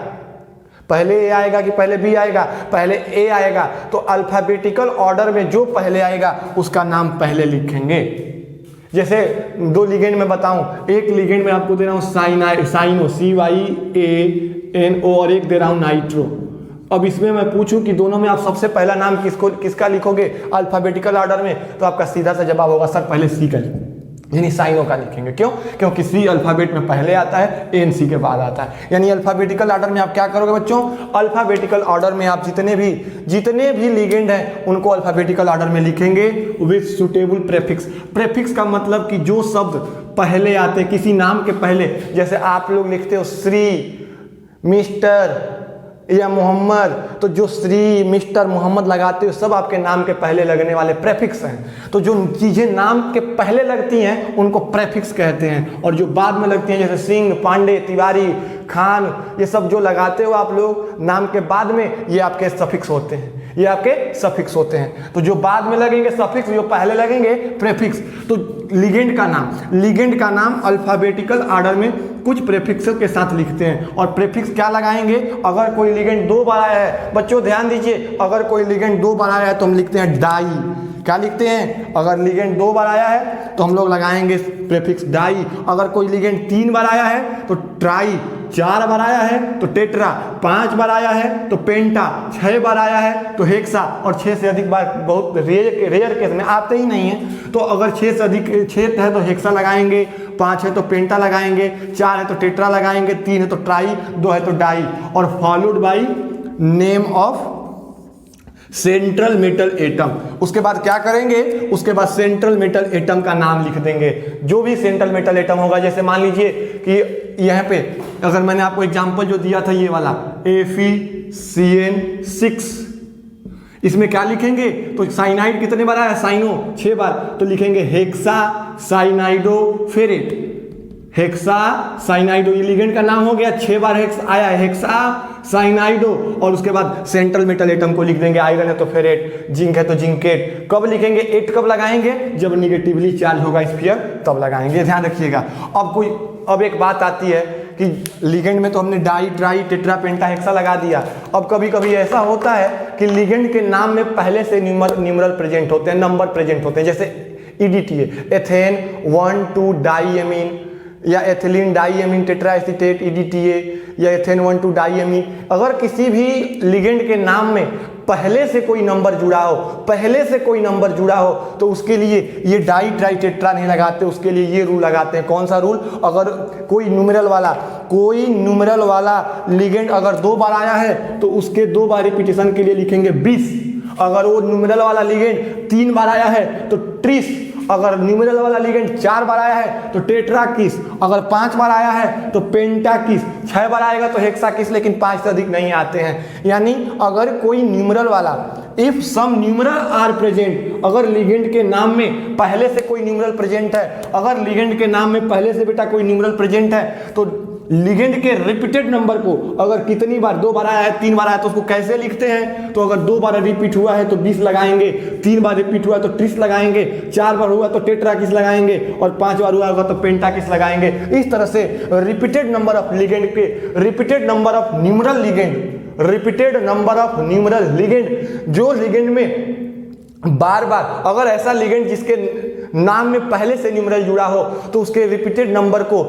पहले ए आएगा कि पहले बी आएगा, पहले ए आएगा। तो अल्फाबेटिकल ऑर्डर में जो पहले आएगा उसका नाम पहले लिखेंगे। जैसे 2 लिगेंड में बताऊं, एक लिगेंड में आपको दे रहा हूं साइनो CYANO और एक दे रहा हूं नाइट्रो। अब इसमें मैं पूछूं कि दोनों में आप सबसे पहला नाम किसका लिखोगे अल्फाबेटिकल ऑर्डर में, तो आपका सीधा सा जवाब होगा सर पहले सी का, यानी साइनो का लिखेंगे। क्यों, क्योंकि सी अल्फाबेट में पहले आता है, एन सी के बाद आता है। यानी अल्फाबेटिकल ऑर्डर में आप क्या करोगे बच्चों, अल्फाबेटिकल ऑर्डर में आप जितने भी लिगेंड हैं उनको अल्फाबेटिकल ऑर्डर में लिखेंगे विद सुटेबल प्रेफिक्स। प्रेफिक्स का मतलब कि जो शब्द पहले आते किसी नाम के पहले, जैसे आप लोग लिखते हो श्री, मिस्टर या मोहम्मद, तो जो श्री, मिस्टर, मोहम्मद लगाते हो सब आपके नाम के पहले लगने वाले प्रेफिक्स हैं। तो जो चीज़ें नाम के पहले लगती हैं उनको प्रेफिक्स कहते हैं, और जो बाद में लगती हैं जैसे सिंह, पांडे, तिवारी, खान, ये सब जो लगाते हो आप लोग नाम के बाद में, ये आपके सफिक्स होते हैं, ये आपके सफिक्स होते हैं। तो जो बाद में लगेंगे सफिक्स, जो पहले लगेंगे प्रेफिक्स। तो लिगेंड का नाम अल्फाबेटिकल ऑर्डर में कुछ प्रेफिक्स के साथ लिखते हैं। और प्रेफिक्स क्या लगाएंगे, अगर कोई लिगेंड 2 बार आया है, बच्चों ध्यान दीजिए, अगर कोई लिगेंड 2 बार आया है तो हम लिखते हैं डाई। क्या लिखते हैं, अगर लिगेंड 2 बार आया है तो हम लोग लगाएंगे प्रेफिक्स डाई। अगर कोई लिगेंड 3 बार आया है तो ट्राई, 4 बार आया है तो टेट्रा, 5 बार आया है तो पेंटा, 6 बार आया है तो हेक्सा, और 6 से अधिक बार बहुत रेयर केस में आते ही नहीं है। तो अगर 6 से अधिक 6 है तो हेक्सा लगाएंगे, 5 है तो पेंटा लगाएंगे, 4 है तो टेट्रा लगाएंगे, 3 है तो ट्राई, 2 है तो डाई, और followed by name of central metal atom. उसके बाद क्या करेंगे, उसके बाद सेंट्रल मेटल एटम का नाम लिख देंगे। जो भी सेंट्रल मेटल एटम होगा, जैसे मान लीजिए कि यहाँ पे अगर मैंने आपको एग्जांपल जो दिया था ये वाला FeCN6, इसमें क्या लिखेंगे, तो साइनाइड कितने बार आया, साइनो 6 बार, तो लिखेंगे हेक्सा साइनाइडो फेरेट, हेक्सा साइनाइडो, ये लिगेंड का नाम हो गया, 6 बार हेक्स आया है, हेक्सा साइनाइडो। और उसके बाद सेंट्रल मेटल एटम को लिख देंगे, आयरन है तो फेरेट, जिंक है तो जिंकेट। कब लिखेंगे, 8 कब लगाएंगे, जब निगेटिवली चार्ज होगा स्फीयर तब लगाएंगे, ध्यान रखिएगा। अब एक बात आती है कि लिगेंड में तो हमने डाई, ट्राई, टेट्रा, पेंटा, हेक्सा लगा दिया। अब कभी कभी ऐसा होता है कि लिगेंड के नाम में पहले से न्यूमरल प्रेजेंट होते हैं, नंबर प्रेजेंट होते हैं, जैसे EDTA, एथेन 1, 2 डाई एमीन, या एथिलीन डाईएमीन टेट्राएसीटेट EDTA या एथेन 1,2 डाईएमीन, अगर किसी भी लिगेंड के नाम में पहले से कोई नंबर जुड़ा हो तो उसके लिए ये डाई ट्राई टेट्रा नहीं लगाते, उसके लिए ये रूल लगाते हैं। कौन सा रूल? अगर कोई न्यूमेरल वाला लिगेंड अगर 2 बार आया है तो उसके 2 बार रिपीटेशन के लिए लिखेंगे 20। अगर वो न्यूमेरल वाला लिगेंड 3 बार आया है तो 30। अगर न्यूमेरल वाला लिगेंड 4 बार आया है तो टेट्राकिस, अगर 5 बार आया है तो पेंटाकिस, 6 बार आएगा तो हेक्साकिस, लेकिन 5 से अधिक नहीं आते हैं। यानी अगर कोई न्यूमेरल वाला, if some numeral are present, अगर लिगेंड के नाम में पहले से कोई न्यूमेरल प्रेजेंट है, अगर लिगेंड के नाम में पहले से बेटा कोई न्यूमेरल प्रेजेंट है तो लिगेंड के रिपीटेड नंबर को अगर कितनी बार 2 बार आया है 3 बार आया तो उसको कैसे लिखते हैं? तो अगर 2 बार रिपीट हुआ है तो 20 लगाएंगे, 3 बार रिपीट हुआ है तो 30 लगाएंगे, 4 बार हुआ तो टेट्राकिस लगाएंगे और 5 बार हुआ होगा तो पेंटाकिस लगाएंगे। इस तरह से रिपीटेड नंबर ऑफ लिगेंड के repeated number of numeral ligand जो लिगेंड में बार बार, अगर ऐसा लिगेंड जिसके नाम में पहले से न्यूमेरल जुड़ा हो तो उसके रिपीटेड नंबर को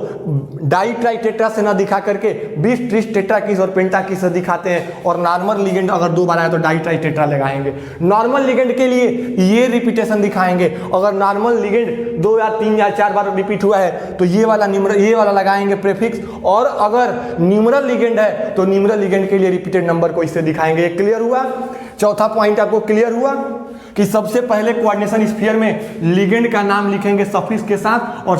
डाई ट्राई टेट्रा से ना दिखा करके 20, 30 टेट्राकिस और पेंटाकिस से दिखाते हैं। और नॉर्मल लिगेंड अगर 2 बार आया तो डाई ट्राई टेट्रा लगाएंगे। नॉर्मल लिगेंड के लिए ये रिपीटेशन दिखाएंगे। अगर नॉर्मल लिगेंड 2 या 3 या 4 बार रिपीट हुआ है तो ये वाला लगाएंगे प्रीफिक्स। और अगर न्यूमेरल लिगेंड है तो न्यूमेरल लिगेंड के लिए रिपीटेड नंबर को इससे दिखाएंगे। ये क्लियर हुआ? चौथा पॉइंट आपको क्लियर हुआ कि सबसे पहले कोऑर्डिनेशन स्फीयर में लिगेंड का नाम लिखेंगे सफिक्स के साथ और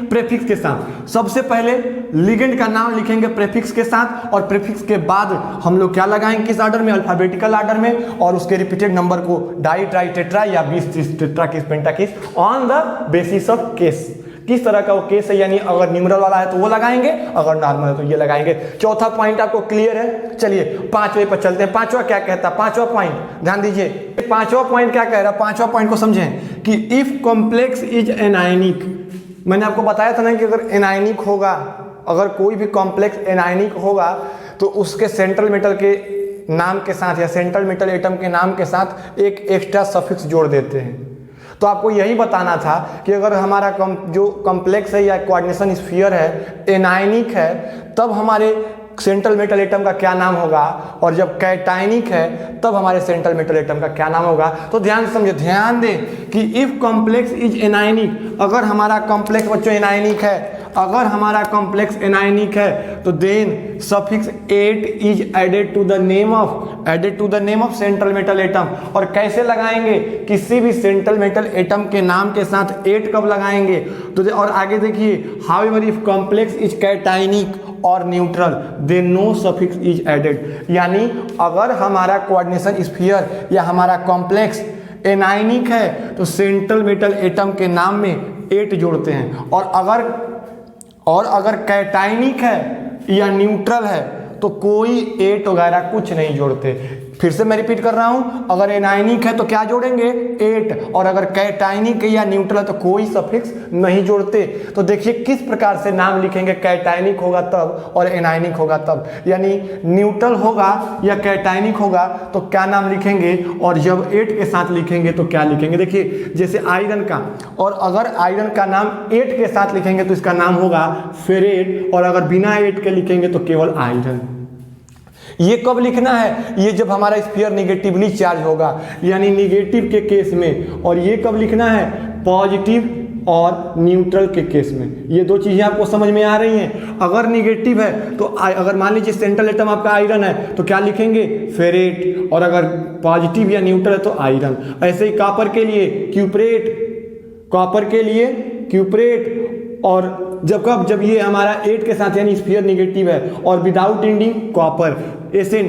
प्रीफिक्स के साथ। सबसे पहले लिगेंड का नाम लिखेंगे प्रीफिक्स के साथ और प्रीफिक्स के बाद हम लोग क्या लगाएंगे, किस ऑर्डर में? अल्फाबेटिकल ऑर्डर में। और उसके रिपीटेड नंबर को डाई ट्राई टेट्रा या 20, 30 tetrakis pentakis on the basis of case. किस तरह का वो केस है, यानी अगर न्यूमेरल वाला है तो वो लगाएंगे, अगर नॉर्मल है तो ये लगाएंगे। चौथा पॉइंट आपको क्लियर है? चलिए 5वें पर चलते हैं। 5वां क्या कहता है? 5वां पॉइंट ध्यान दीजिए। 5वां पॉइंट क्या कह रहा है? 5वां पॉइंट को समझें कि इफ कॉम्प्लेक्स इज एनायनिक। मैंने आपको बताया था ना कि अगर एनायनिक होगा, अगर कोई भी कॉम्प्लेक्स एनायनिक होगा तो उसके सेंट्रल मेटल के नाम के साथ या सेंट्रल मेटल एटम के नाम के साथ एक एक्स्ट्रा सफिक्स जोड़ देते हैं। तो आपको यही बताना था कि अगर हमारा जो कॉम्प्लेक्स है या कोऑर्डिनेशन स्फीयर है एनायनिक है तब हमारे सेंट्रल मेटल एटम का क्या नाम होगा, और जब कैटायनिक है तब हमारे सेंट्रल मेटल एटम का क्या नाम होगा। तो ध्यान से समझे, ध्यान दें कि इफ कॉम्प्लेक्स इज एनायनिक, अगर हमारा कॉम्प्लेक्स बच्चों एनायनिक है, अगर हमारा कॉम्प्लेक्स एनायनिक है तो then suffix 8 is added to the name of central metal atom. और कैसे लगाएंगे? किसी भी सेंट्रल मेटल एटम के नाम के साथ 8 कब लगाएंगे? तो और आगे देखिए, however if complex is cationic और neutral then no suffix is added. यानी अगर हमारा कोऑर्डिनेशन स्फीयर या हमारा कॉम्प्लेक्स एनायनिक है तो सेंट्रल मेटल एटम के नाम में 8 जोड़ते हैं, और अगर कैटायनिक है या न्यूट्रल है तो कोई 8 वगैरह कुछ नहीं जोड़ते। फिर से मैं रिपीट कर रहा हूं, अगर एनायनिक है तो क्या जोड़ेंगे? 8, और अगर कैटायनिक या न्यूट्रल है तो कोई सफिक्स नहीं जोड़ते। तो देखिए किस प्रकार से नाम लिखेंगे, कैटायनिक होगा तब और एनायनिक होगा तब। यानी न्यूट्रल होगा या कैटायनिक होगा तो क्या नाम लिखेंगे, और जब 8 के साथ लिखेंगे तो क्या लिखेंगे। देखिए जैसे आयरन का, और अगर आयरन का नाम 8 के साथ लिखेंगे तो इसका नाम होगा फेरेट, और अगर बिना 8 के लिखेंगे तो केवल आयरन। ये कब लिखना है? ये जब हमारा स्फीयर निगेटिवली चार्ज होगा, यानी निगेटिव के केस में। और ये कब लिखना है? पॉजिटिव और न्यूट्रल के केस में। ये दो चीजें आपको समझ में आ रही हैं। अगर निगेटिव है तो अगर मान लीजिए सेंट्रल एटम आपका आयरन है तो क्या लिखेंगे? फेरेट, और अगर पॉजिटिव या न्यूट्रल है तो आयरन। ऐसे ही कॉपर के लिए क्यूपरेट, और जब ये हमारा 8 के साथ यानी स्फीयर निगेटिव है और विदाउट इंडिंग कॉपर। ऐसे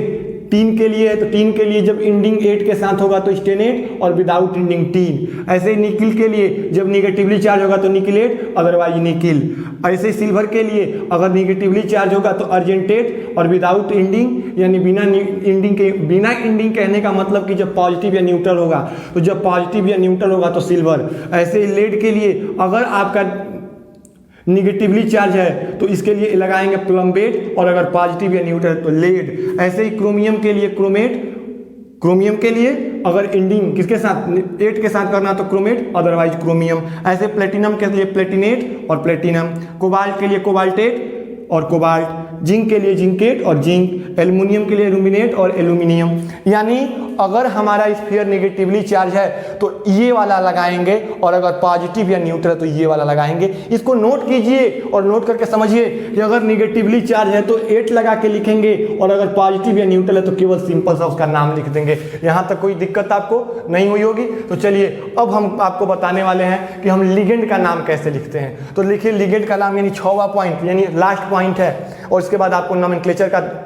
टीन के लिए है तो टीन के लिए जब इंडिंग 8 के साथ होगा तो स्टेनेट, और विदाउट इंडिंग टीन। ऐसे ही निकिल के लिए जब निगेटिवली चार्ज होगा तो निकिलेट, अदरवाइज निकिल। ऐसे सिल्वर के लिए अगर निगेटिवली चार्ज होगा तो अर्जेंटेट, और विदाउट इंडिंग यानी बिना इंडिंग कहने का मतलब कि जब पॉजिटिव या न्यूट्रल होगा, तो जब पॉजिटिव या न्यूट्रल होगा तो सिल्वर। ऐसे ही लेड के लिए अगर आपका निगेटिवली चार्ज है तो इसके लिए लगाएंगे प्लम्बेट, और अगर पॉजिटिव या न्यूट्रल तो लेड। ऐसे ही क्रोमियम के लिए क्रोमेट, क्रोमियम के लिए अगर एंडिंग किसके साथ, एट के साथ करना तो क्रोमेट, अदरवाइज क्रोमियम। ऐसे प्लेटिनम के लिए प्लेटिनेट और प्लेटिनम, कोबाल्ट के लिए कोबाल्टेट और कोबाल्ट, जिंक के लिए जिंकेट और जिंक, एल्युमिनियम के लिए एल्यूमिनेट और एल्यूमिनियम। यानी अगर हमारा स्फीयर नेगेटिवली चार्ज है तो ये वाला लगाएंगे, और अगर पॉजिटिव या न्यूट्रल तो ये वाला लगाएंगे। इसको नोट कीजिए और नोट करके समझिए कि अगर नेगेटिवली चार्ज है तो 8 लगा के लिखेंगे, और अगर पॉजिटिव या न्यूट्रल है तो केवल सिंपल सा उसका नाम लिख देंगे। यहाँ तक कोई दिक्कत आपको नहीं हुई होगी। तो चलिए अब हम आपको बताने वाले हैं कि हम लिगेंड का नाम कैसे लिखते हैं। तो लिखिए लिगेंड का नाम, यानी 6वां पॉइंट, यानी लास्ट पॉइंट है, और इसके बाद आपको नोमेनक्लेचर का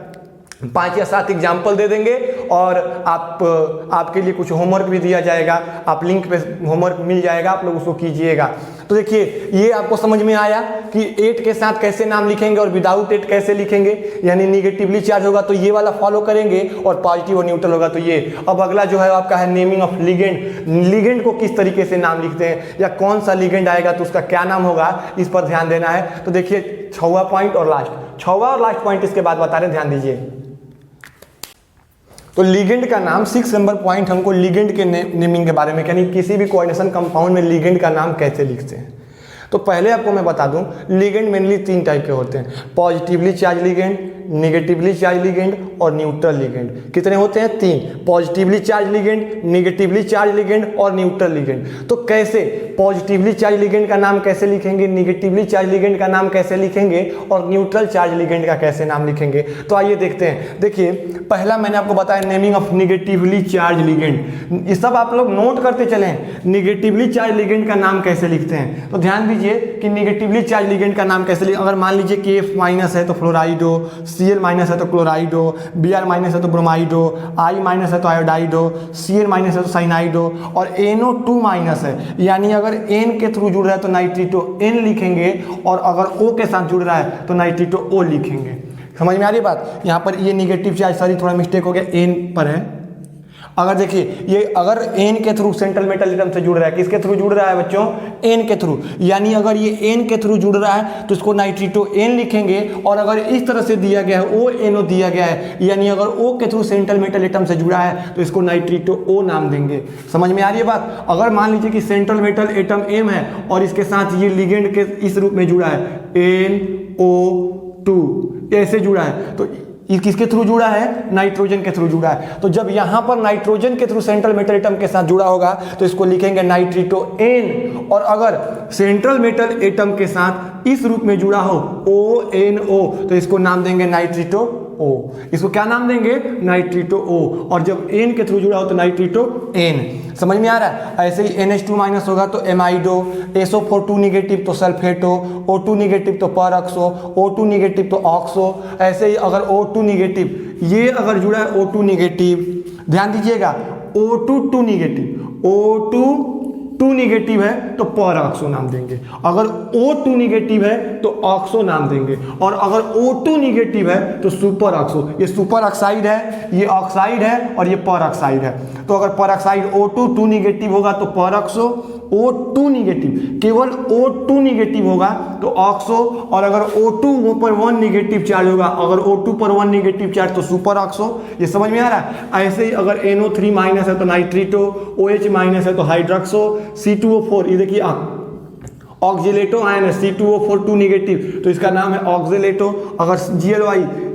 5 या 7 एग्जाम्पल दे देंगे, और आपके लिए कुछ होमवर्क भी दिया जाएगा। आप लिंक पे होमवर्क मिल जाएगा, आप लोग उसको कीजिएगा। तो देखिए ये आपको समझ में आया कि 8 के साथ कैसे नाम लिखेंगे और विदाउट 8 कैसे लिखेंगे। यानी निगेटिवली चार्ज होगा तो ये वाला फॉलो करेंगे, और पॉजिटिव और न्यूट्रल होगा तो ये। अब अगला जो है आपका है नेमिंग ऑफ लिगेंड। लिगेंड को किस तरीके से नाम लिखते हैं, या कौन सा लिगेंड आएगा तो उसका क्या नाम होगा, इस पर ध्यान देना है। तो देखिए 6वां पॉइंट और लास्ट, 6वां और लास्ट पॉइंट इसके बाद बता रहे, ध्यान दीजिए। तो लिगेंड का नाम, 6 नंबर पॉइंट हमको लिगेंड के नेमिंग के बारे में, यानी किसी भी कोऑर्डिनेशन कंपाउंड में लिगेंड का नाम कैसे लिखते हैं। तो पहले आपको मैं बता दूं, लिगेंड मेनली 3 टाइप के होते हैं, positively charge ligand, negatively charge ligand और न्यूट्रल लिगेंड। कितने होते हैं? 3, positively charge ligand, negatively charge ligand और न्यूट्रल लिगेंड। तो कैसे पॉजिटिवली चार्ज लिगेंड का नाम कैसे लिखेंगे, नेगेटिवली चार्ज लिगेंड का नाम कैसे लिखेंगे, और न्यूट्रल चार्ज लिगेंड का कैसे नाम लिखेंगे। तो आइए देखते हैं। देखिए पहला मैंने आपको बताया naming of negatively charge ligand. ये सब आप लोग नोट करते चलें, नेगेटिवली चार्ज लिगेंड का नाम कैसे लिखते हैं। तो ध्यान दीजिए कि नेगेटिवली चार्ज लिगेंड का नाम कैसे लिखें। अगर मान लीजिए कि F- है तो फ्लोराइडो, Cl- है तो क्लोराइडो, Br- है तो ब्रोमाइडो, I- है तो आयोडाइडो, Cn- है तो साइनाइडो, और NO2- है, यानी अगर N के थ्रू जुड़ रहा है तो नाइट्रिटो N लिखेंगे, और अगर O के साथ जुड़ रहा है तो नाइट्रिटो O लिखेंगे। समझ में आ रही बात। यहाँ पर ये नेगेटिव चार्ज, सॉरी थोड़ा मिस्टेक हो गया, N पर है। अगर देखिए ये अगर N के थ्रू सेंट्रल मेटल एटम से जुड़ रहा है, किसके थ्रू जुड़ रहा है बच्चों? N के थ्रू। यानी अगर ये N के थ्रू जुड़ रहा है तो इसको नाइट्रिटो N लिखेंगे, और अगर इस तरह से दिया गया है ONO दिया गया है, यानी अगर O के थ्रू सेंट्रल मेटल एटम से जुड़ा है तो इसको नाइट्रिटो O नाम देंगे। समझ में आ रही है बात। अगर मान लीजिए कि सेंट्रल मेटल एटम M है और इसके साथ ये लिगेंड के इस रूप में जुड़ा है NO2, ऐसे जुड़ा है, तो ये किसके थ्रू जुड़ा है? नाइट्रोजन के थ्रू जुड़ा है। तो जब यहां पर नाइट्रोजन के थ्रू सेंट्रल मेटल एटम के साथ जुड़ा होगा तो इसको लिखेंगे नाइट्रिटो N, और अगर सेंट्रल मेटल एटम के साथ इस रूप में जुड़ा हो ONO तो इसको नाम देंगे नाइट्रिटो O। इसको क्या नाम देंगे? नाइट्रिटो O। और जब N के थ्रू जुड़ा हो तो नाइट्रिटो N। समझ में आ रहा है। ऐसे ही NH2- होगा तो एमाइडो, SO4 नेगेटिव तो सल्फेटो, O2 नेगेटिव तो परऑक्सो, O2 नेगेटिव तो ऑक्सो। ऐसे ही अगर O2 नेगेटिव, ये अगर जुड़ा है O2 नेगेटिव, ध्यान दीजिएगा, O2 नेगेटिव, O2 नेगेटिव है तो परऑक्सो नाम देंगे। अगर O2 नेगेटिव है तो ऑक्सो नाम देंगे, और अगर O2 नेगेटिव है तो सुपर ऑक्सो। ये सुपर ऑक्साइड है, ये ऑक्साइड है, और ये परऑक्साइड है। तो अगर परऑक्साइड O2 नेगेटिव होगा तो परऑक्सो, O2 नेगेटिव, केवल O2 नेगेटिव होगा तो ऑक्सो, और अगर O2 पर 1 नेगेटिव चार्ज होगा, अगर O2 पर 1 नेगेटिव चार्ज तो सुपर ऑक्सो। ये समझ में आ रहा है। ऐसे ही अगर NO3- है तो नाइट्रिटो, OH- है तो हाइड्रोक्सो, C2O4, ये देखिए ऑक्जिलेटो आयन है, C2O4 2 नेगेटिव तो इसका नाम है ऑक्जिलेटो। अगर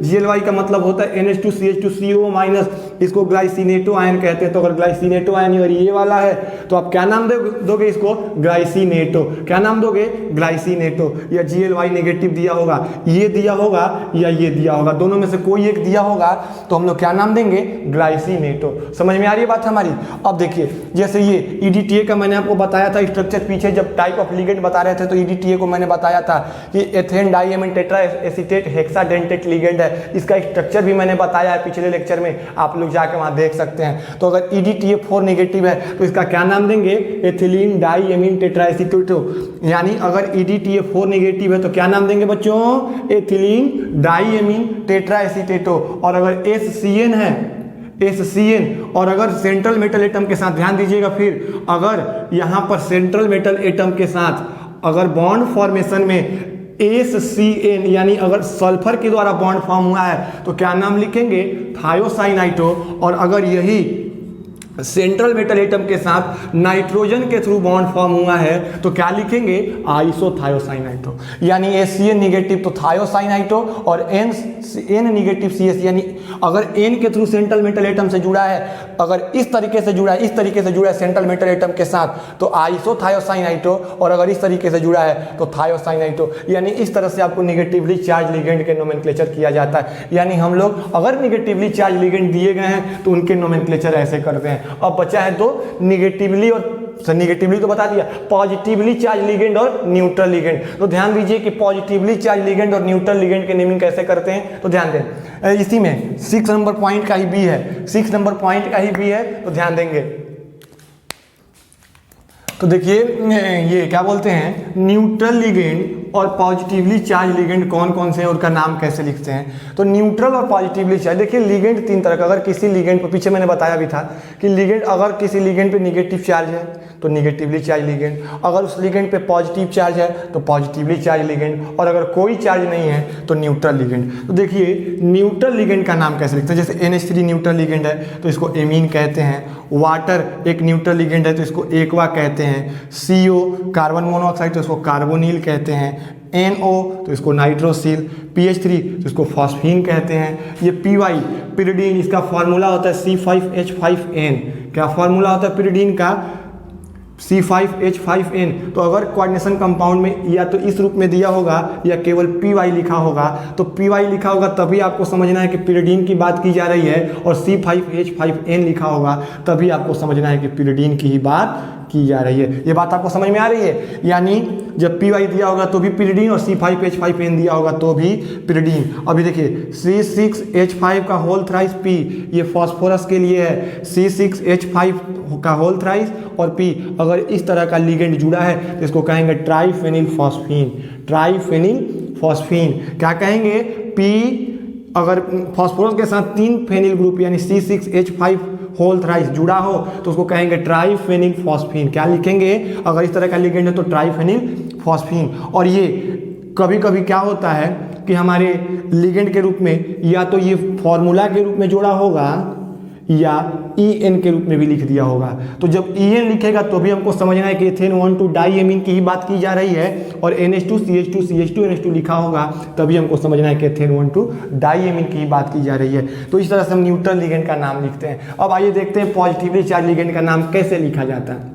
GLY का मतलब होता है NH2CH2CO-, इसको ग्लाइसिनेटो आयन कहते हैं। तो अगर ग्लाइसिनेटो आयन और ये वाला है तो आप क्या नाम दोगे इसको? ग्लाइसिनेटो। क्या नाम दोगे? ग्लाइसिनेटो। या GLY नेगेटिव दिया होगा, ये दिया होगा या ये दिया होगा, दोनों में से कोई एक दिया होगा तो हम लोग क्या नाम देंगे? ग्लाइसिनेटो। समझ में आ रही है बात हमारी। अब देखिए जैसे ये EDTA का मैंने आपको बताया था स्ट्रक्चर, पीछे जब टाइप ऑफ लिगेंड बता रहे थे तो EDTA को मैंने बताया था कि ethane diamine tetra acetate hexadentate ligand है। इसका स्ट्रक्चर भी मैंने बताया है पिछले लेक्चर में, आप लोग जाकर वहां देख सकते हैं। तो अगर EDTA 4 नेगेटिव है तो इसका क्या नाम देंगे? Ethylene diamine tetra acetato. यानी अगर EDTA 4 नेगेटिव है तो क्या नाम देंगे बच्चों? Ethylene diamine tetra acetato. और अगर SCN है, SCN, और अगर सेंट्रल मेटल एटम के साथ, ध्यान दीजिएगा, फिर अगर यहां पर सेंट्रल मेटल एटम के साथ अगर बॉन्ड फॉर्मेशन में SCN, यानी अगर सल्फर के द्वारा बॉन्ड फॉर्म हुआ है तो क्या नाम लिखेंगे? थायोसाइनाइटो। और अगर यही सेंट्रल मेटल एटम के साथ नाइट्रोजन के थ्रू बॉन्ड फॉर्म हुआ है तो क्या लिखेंगे, आइसोथायोसाइनाइटो, यानी ACN निगेटिव तो थायोसाइनाइटो और N निगेटिव CH, यानी अगर N के थ्रू सेंट्रल मेटल एटम से जुड़ा है, अगर इस तरीके से जुड़ा है, इस तरीके से जुड़ा है सेंट्रल मेटल एटम के साथ तो आइसोथायोसाइनाइटो, और अगर इस तरीके से जुड़ा है तो थायोसाइनाइटो। यानी इस तरह से आपको निगेटिवली चार्ज लिगेंड के नोमेनक्लेचर किया जाता है। यानी हम लोग अगर निगेटिवली चार्ज लिगेंड दिए गए हैं तो उनके नोमेनक्लेचर ऐसे करते हैं। अब बचा है दो, निगेटिवली तो बता दिया, पॉजिटिवली चार्ज लिगेंड और न्यूट्रल लिगेंड। तो ध्यान दीजिए कि पॉजिटिवली चार्ज लिगेंड और न्यूट्रल लिगेंड के नेमिंग कैसे करते हैं, तो ध्यान दें। इसी में 6 नंबर पॉइंट का ही बी है, 6 नंबर पॉइंट का ही बी है, तो ध्यान देंगे। तो देखिए ये क्या बोलते हैं, न्यूट्रल लिगेंड और पॉजिटिवली चार्ज लिगेंड कौन कौन से हैं, उनका नाम कैसे लिखते हैं। तो न्यूट्रल और पॉजिटिवली चार्ज, देखिए लिगेंड 3 तरह का, अगर किसी लिगेंड पर, पीछे मैंने बताया भी था कि लिगेंड अगर किसी लिगेंड पे निगेटिव चार्ज है तो निगेटिवली चार्ज लिगेंड, अगर उस लिगेंड पे पॉजिटिव चार्ज है तो पॉजिटिवली चार्ज लिगेंड, और अगर कोई चार्ज नहीं है तो न्यूट्रल लिगेंड। तो देखिए न्यूट्रल लिगेंड का नाम कैसे लिखते हैं, जैसे NH3 न्यूट्रल लिगेंड है तो इसको एमीन कहते हैं, वाटर एक न्यूट्रल लिगेंड है तो इसको एक्वा कहते हैं, CO कार्बन मोनोऑक्साइड तो इसको कार्बोनिल कहते हैं, NO तो इसको नाइट्रोसिल, PH3 तो इसको फॉस्फीन कहते हैं, ये PY पिरिडीन, इसका फॉर्मूला होता है C5H5N। क्या फॉर्मूला होता है पिरिडीन का, C5H5N। तो अगर कोऑर्डिनेशन कंपाउंड में या तो इस रूप में दिया होगा या केवल PY लिखा होगा, तो PY लिखा होगा तभी आपको समझना है कि पिरिडीन की बात की जा रही है, और C5H5N लिखा होगा तभी आपको समझना है कि पिरिडीन की ही बात की जा रही है। ये बात आपको समझ में आ रही है, यानी जब PY दिया होगा तो भी पिरिडीन और C5H5N दिया होगा तो भी पिरिडीन। अभी देखिए C6H5 का होल थ्राइस P, ये फास्फोरस के लिए है, C6H5 का होल थ्राइस और P अगर इस तरह का लिगेंड जुड़ा है तो इसको कहेंगे ट्राइफेनिल फॉस्फीन, ट्राइफेनिल फॉस्फीन। क्या कहेंगे, P अगर फास्फोरस के साथ 3 फेनिल ग्रुप यानी C6H5 होल थ्राइस जुड़ा हो तो उसको कहेंगे ट्राइफेनिल फॉस्फीन। क्या लिखेंगे, अगर इस तरह का लिगेंड है तो ट्राइफेनिल फॉस्फीन। और ये कभी कभी क्या होता है कि हमारे लिगेंड के रूप में या तो ये फॉर्मूला के रूप में जोड़ा होगा या EN के रूप में भी लिख दिया होगा। तो जब EN लिखेगा तो भी हमको समझना है कि एथेन 1,2 डाईएमीन की ही बात की जा रही है, और NH2 CH2 CH2 NH2 लिखा होगा तभी हमको समझना है कि एथेन 1,2 डाईएमीन की ही बात की जा रही है। तो इस तरह से हम न्यूट्रल लिगेंड का नाम लिखते हैं। अब आइए देखते हैं पॉजिटिवली चार्ज लिगेंड का नाम कैसे लिखा जाता है।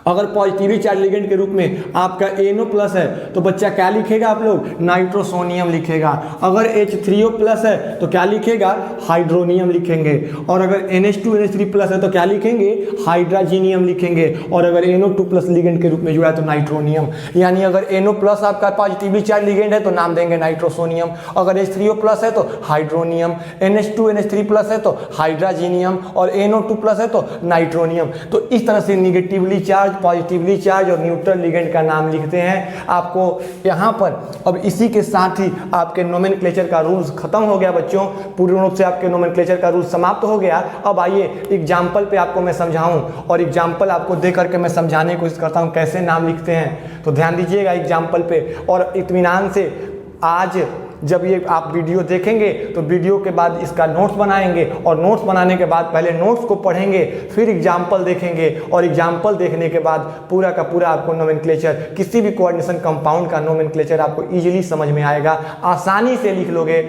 अगर पॉजिटिवली चार्ज लिगेंड के रूप में आपका NO+ है तो बच्चा क्या लिखेगा, आप लोग नाइट्रोसोनियम लिखेगा। अगर H3O+ है तो क्या लिखेगा, हाइड्रोनियम लिखेंगे। और अगर NH2 NH3+ है तो क्या लिखेंगे, हाइड्राजीनियम लिखेंगे। और अगर NO2+ लिगेंड के रूप में जुड़ा है तो नाइट्रोनियम। यानी अगर NO+ आपका पॉजिटिवली चार्ज लिगेंड है तो नाम देंगे नाइट्रोसोनियम, अगर H3O+ है तो हाइड्रोनियम, NH2 NH3+ है तो हाइड्राजीनियम, और NO2+ है तो नाइट्रोनियम। तो इस तरह से निगेटिवली चार्ज, पॉजिटिवली चार्ज और न्यूट्रल लिगेंड का नाम लिखते हैं। आपको यहाँ पर अब इसी के साथ ही आपके नोमेनक्लेचर का रूल्स खत्म हो गया बच्चों, पूर्ण रूप से आपके नोमेनक्लेचर का रूल समाप्त हो गया। अब आइए एग्जाम्पल पे आपको मैं समझाऊं, और एग्जाम्पल आपको दे करके मैं समझाने की कोशिश करता हूं कैसे नाम लिखते हैं। तो ध्यान दीजिएगा एग्जाम्पल पे, और इत्मीनान से आज जब ये आप वीडियो देखेंगे तो वीडियो के बाद इसका नोट्स बनाएंगे, और नोट्स बनाने के बाद पहले नोट्स को पढ़ेंगे, फिर एग्जाम्पल देखेंगे, और एग्जाम्पल देखने के बाद पूरा का पूरा आपको नोमेनक्लेचर, किसी भी कोऑर्डिनेशन कंपाउंड का नोमेनक्लेचर आपको इजीली समझ में आएगा, आसानी से लिख लोगे।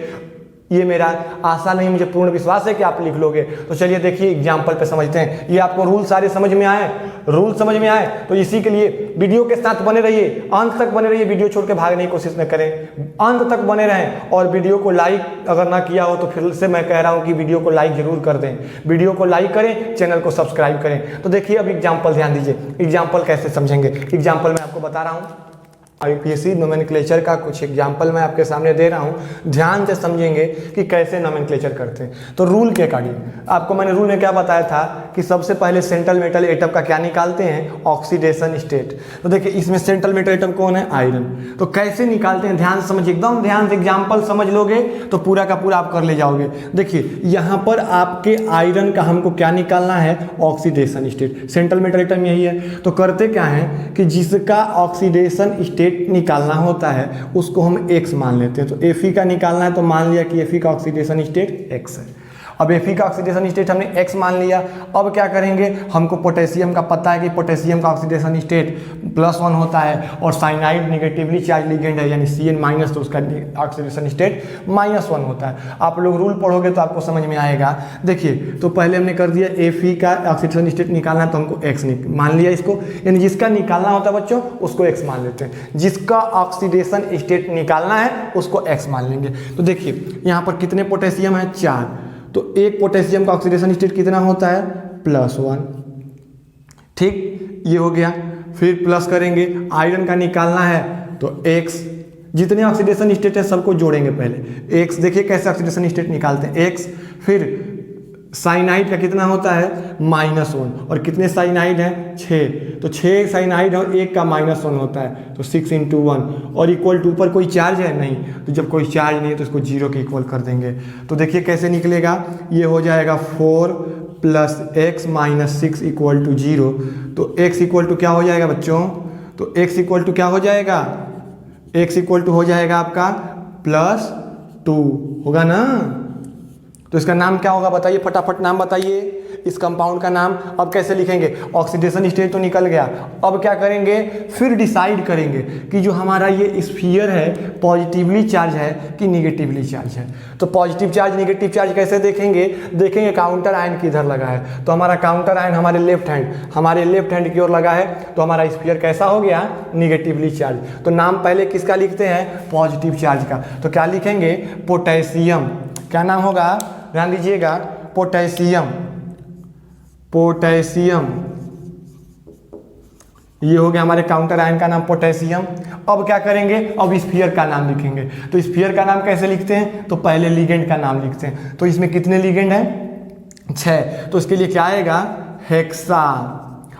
ये मेरा आशा नहीं, मुझे पूर्ण विश्वास है कि आप लिख लोगे। तो चलिए देखिए एग्जाम्पल पे समझते हैं। ये आपको रूल सारे समझ में आए, रूल समझ में आए तो इसी के लिए वीडियो के साथ बने रहिए, अंत तक बने रहिए, वीडियो छोड़ के भागने की कोशिश न करें, अंत तक बने रहें। और वीडियो को लाइक अगर ना किया हो तो फिर से मैं कह रहा हूँ कि वीडियो को लाइक जरूर कर दें, वीडियो को लाइक करें, चैनल को सब्सक्राइब करें। तो देखिए अब एग्जाम्पल ध्यान दीजिए, एग्जाम्पल कैसे समझेंगे। एग्जाम्पल मैं आपको बता रहा हूँ, IUPAC नोमेनक्लेचर का कुछ एग्जाम्पल मैं आपके सामने दे रहा हूँ, ध्यान से समझेंगे कि कैसे नोमेनक्लेचर करते हैं। तो रूल के अकॉर्डिंग आपको मैंने रूल में क्या बताया था कि सबसे पहले सेंट्रल मेटल एटम का क्या निकालते हैं, ऑक्सीडेशन स्टेट। तो देखिए इसमें सेंट्रल मेटल एटम कौन है, आयरन। तो कैसे निकालते हैं ध्यान से समझिए, एकदम ध्यान से एग्जाम्पल समझ लोगे तो पूरा का पूरा आप कर ले जाओगे। देखिए यहाँ पर आपके आयरन का हमको क्या निकालना है, oxidation state. Central metal atom यही है। तो करते क्या है कि जिसका ऑक्सीडेशन स्टेट निकालना होता है उसको हम X मान लेते हैं। तो Fe का निकालना है तो मान लिया कि Fe का ऑक्सीडेशन स्टेट X है। अब Fe का ऑक्सीडेशन स्टेट हमने X मान लिया। अब क्या करेंगे, हमको पोटेशियम का पता है कि पोटेशियम का ऑक्सीडेशन स्टेट +1 होता है और साइनाइड निगेटिवली चार्ज लिगेंड है यानी Cn- तो उसका ऑक्सीडेशन स्टेट -1 होता है। आप लोग रूल पढ़ोगे तो आपको समझ में आएगा। देखिए तो पहले हमने कर दिया Fe का ऑक्सीडेशन स्टेट निकालना है तो हमको X मान लिया इसको, यानी जिसका निकालना होता है बच्चों उसको X मान लेते हैं, जिसका ऑक्सीडेशन स्टेट निकालना है उसको X मान लेंगे। तो देखिए यहाँ पर कितने पोटेशियम है, 4, तो एक पोटेशियम का ऑक्सीडेशन स्टेट कितना होता है, +1। ठीक, ये हो गया। फिर प्लस करेंगे, आयरन का निकालना है तो X, जितने ऑक्सीडेशन स्टेट है सबको जोड़ेंगे पहले। X देखिए कैसे ऑक्सीडेशन स्टेट निकालते हैं, X। फिर साइनाइड का कितना होता है, -1, और कितने साइनाइड हैं, 6, तो 6 साइनाइड और 1 का -1 होता है, तो 6 × 1, और इक्वल टू पर कोई चार्ज है नहीं, तो जब कोई चार्ज नहीं है तो इसको 0 के इक्वल कर देंगे। तो देखिए कैसे निकलेगा, ये हो जाएगा 4 + x - 6 = 0। तो x इक्वल टू क्या हो जाएगा बच्चों, तो x इक्वल टू क्या हो जाएगा, x इक्वल टू हो जाएगा आपका +2 होगा ना। तो इसका नाम क्या होगा बताइए, फटाफट नाम बताइए इस कंपाउंड का नाम। अब कैसे लिखेंगे, ऑक्सीडेशन स्टेट तो निकल गया, अब क्या करेंगे, फिर डिसाइड करेंगे कि जो हमारा ये स्फीयर है पॉजिटिवली चार्ज है कि निगेटिवली चार्ज है। तो पॉजिटिव चार्ज निगेटिव चार्ज कैसे देखेंगे काउंटर आयन किधर लगा है, तो हमारा काउंटर आयन हमारे लेफ्ट हैंड की ओर लगा है, तो हमारा स्फीयर कैसा हो गया, निगेटिवली चार्ज। तो नाम पहले किसका लिखते हैं, पॉजिटिव चार्ज का। तो क्या लिखेंगे, पोटेशियम, क्या नाम होगा, ध्यान दीजिएगा, पोटेशियम। ये हो गया हमारे काउंटर आयन का नाम पोटेशियम। अब क्या करेंगे, अब स्फीयर का नाम लिखेंगे। तो स्फीयर का नाम कैसे लिखते हैं, तो पहले लिगेंड का नाम लिखते हैं। तो इसमें कितने लिगेंड हैं, 6, तो इसके लिए क्या आएगा, हेक्सा।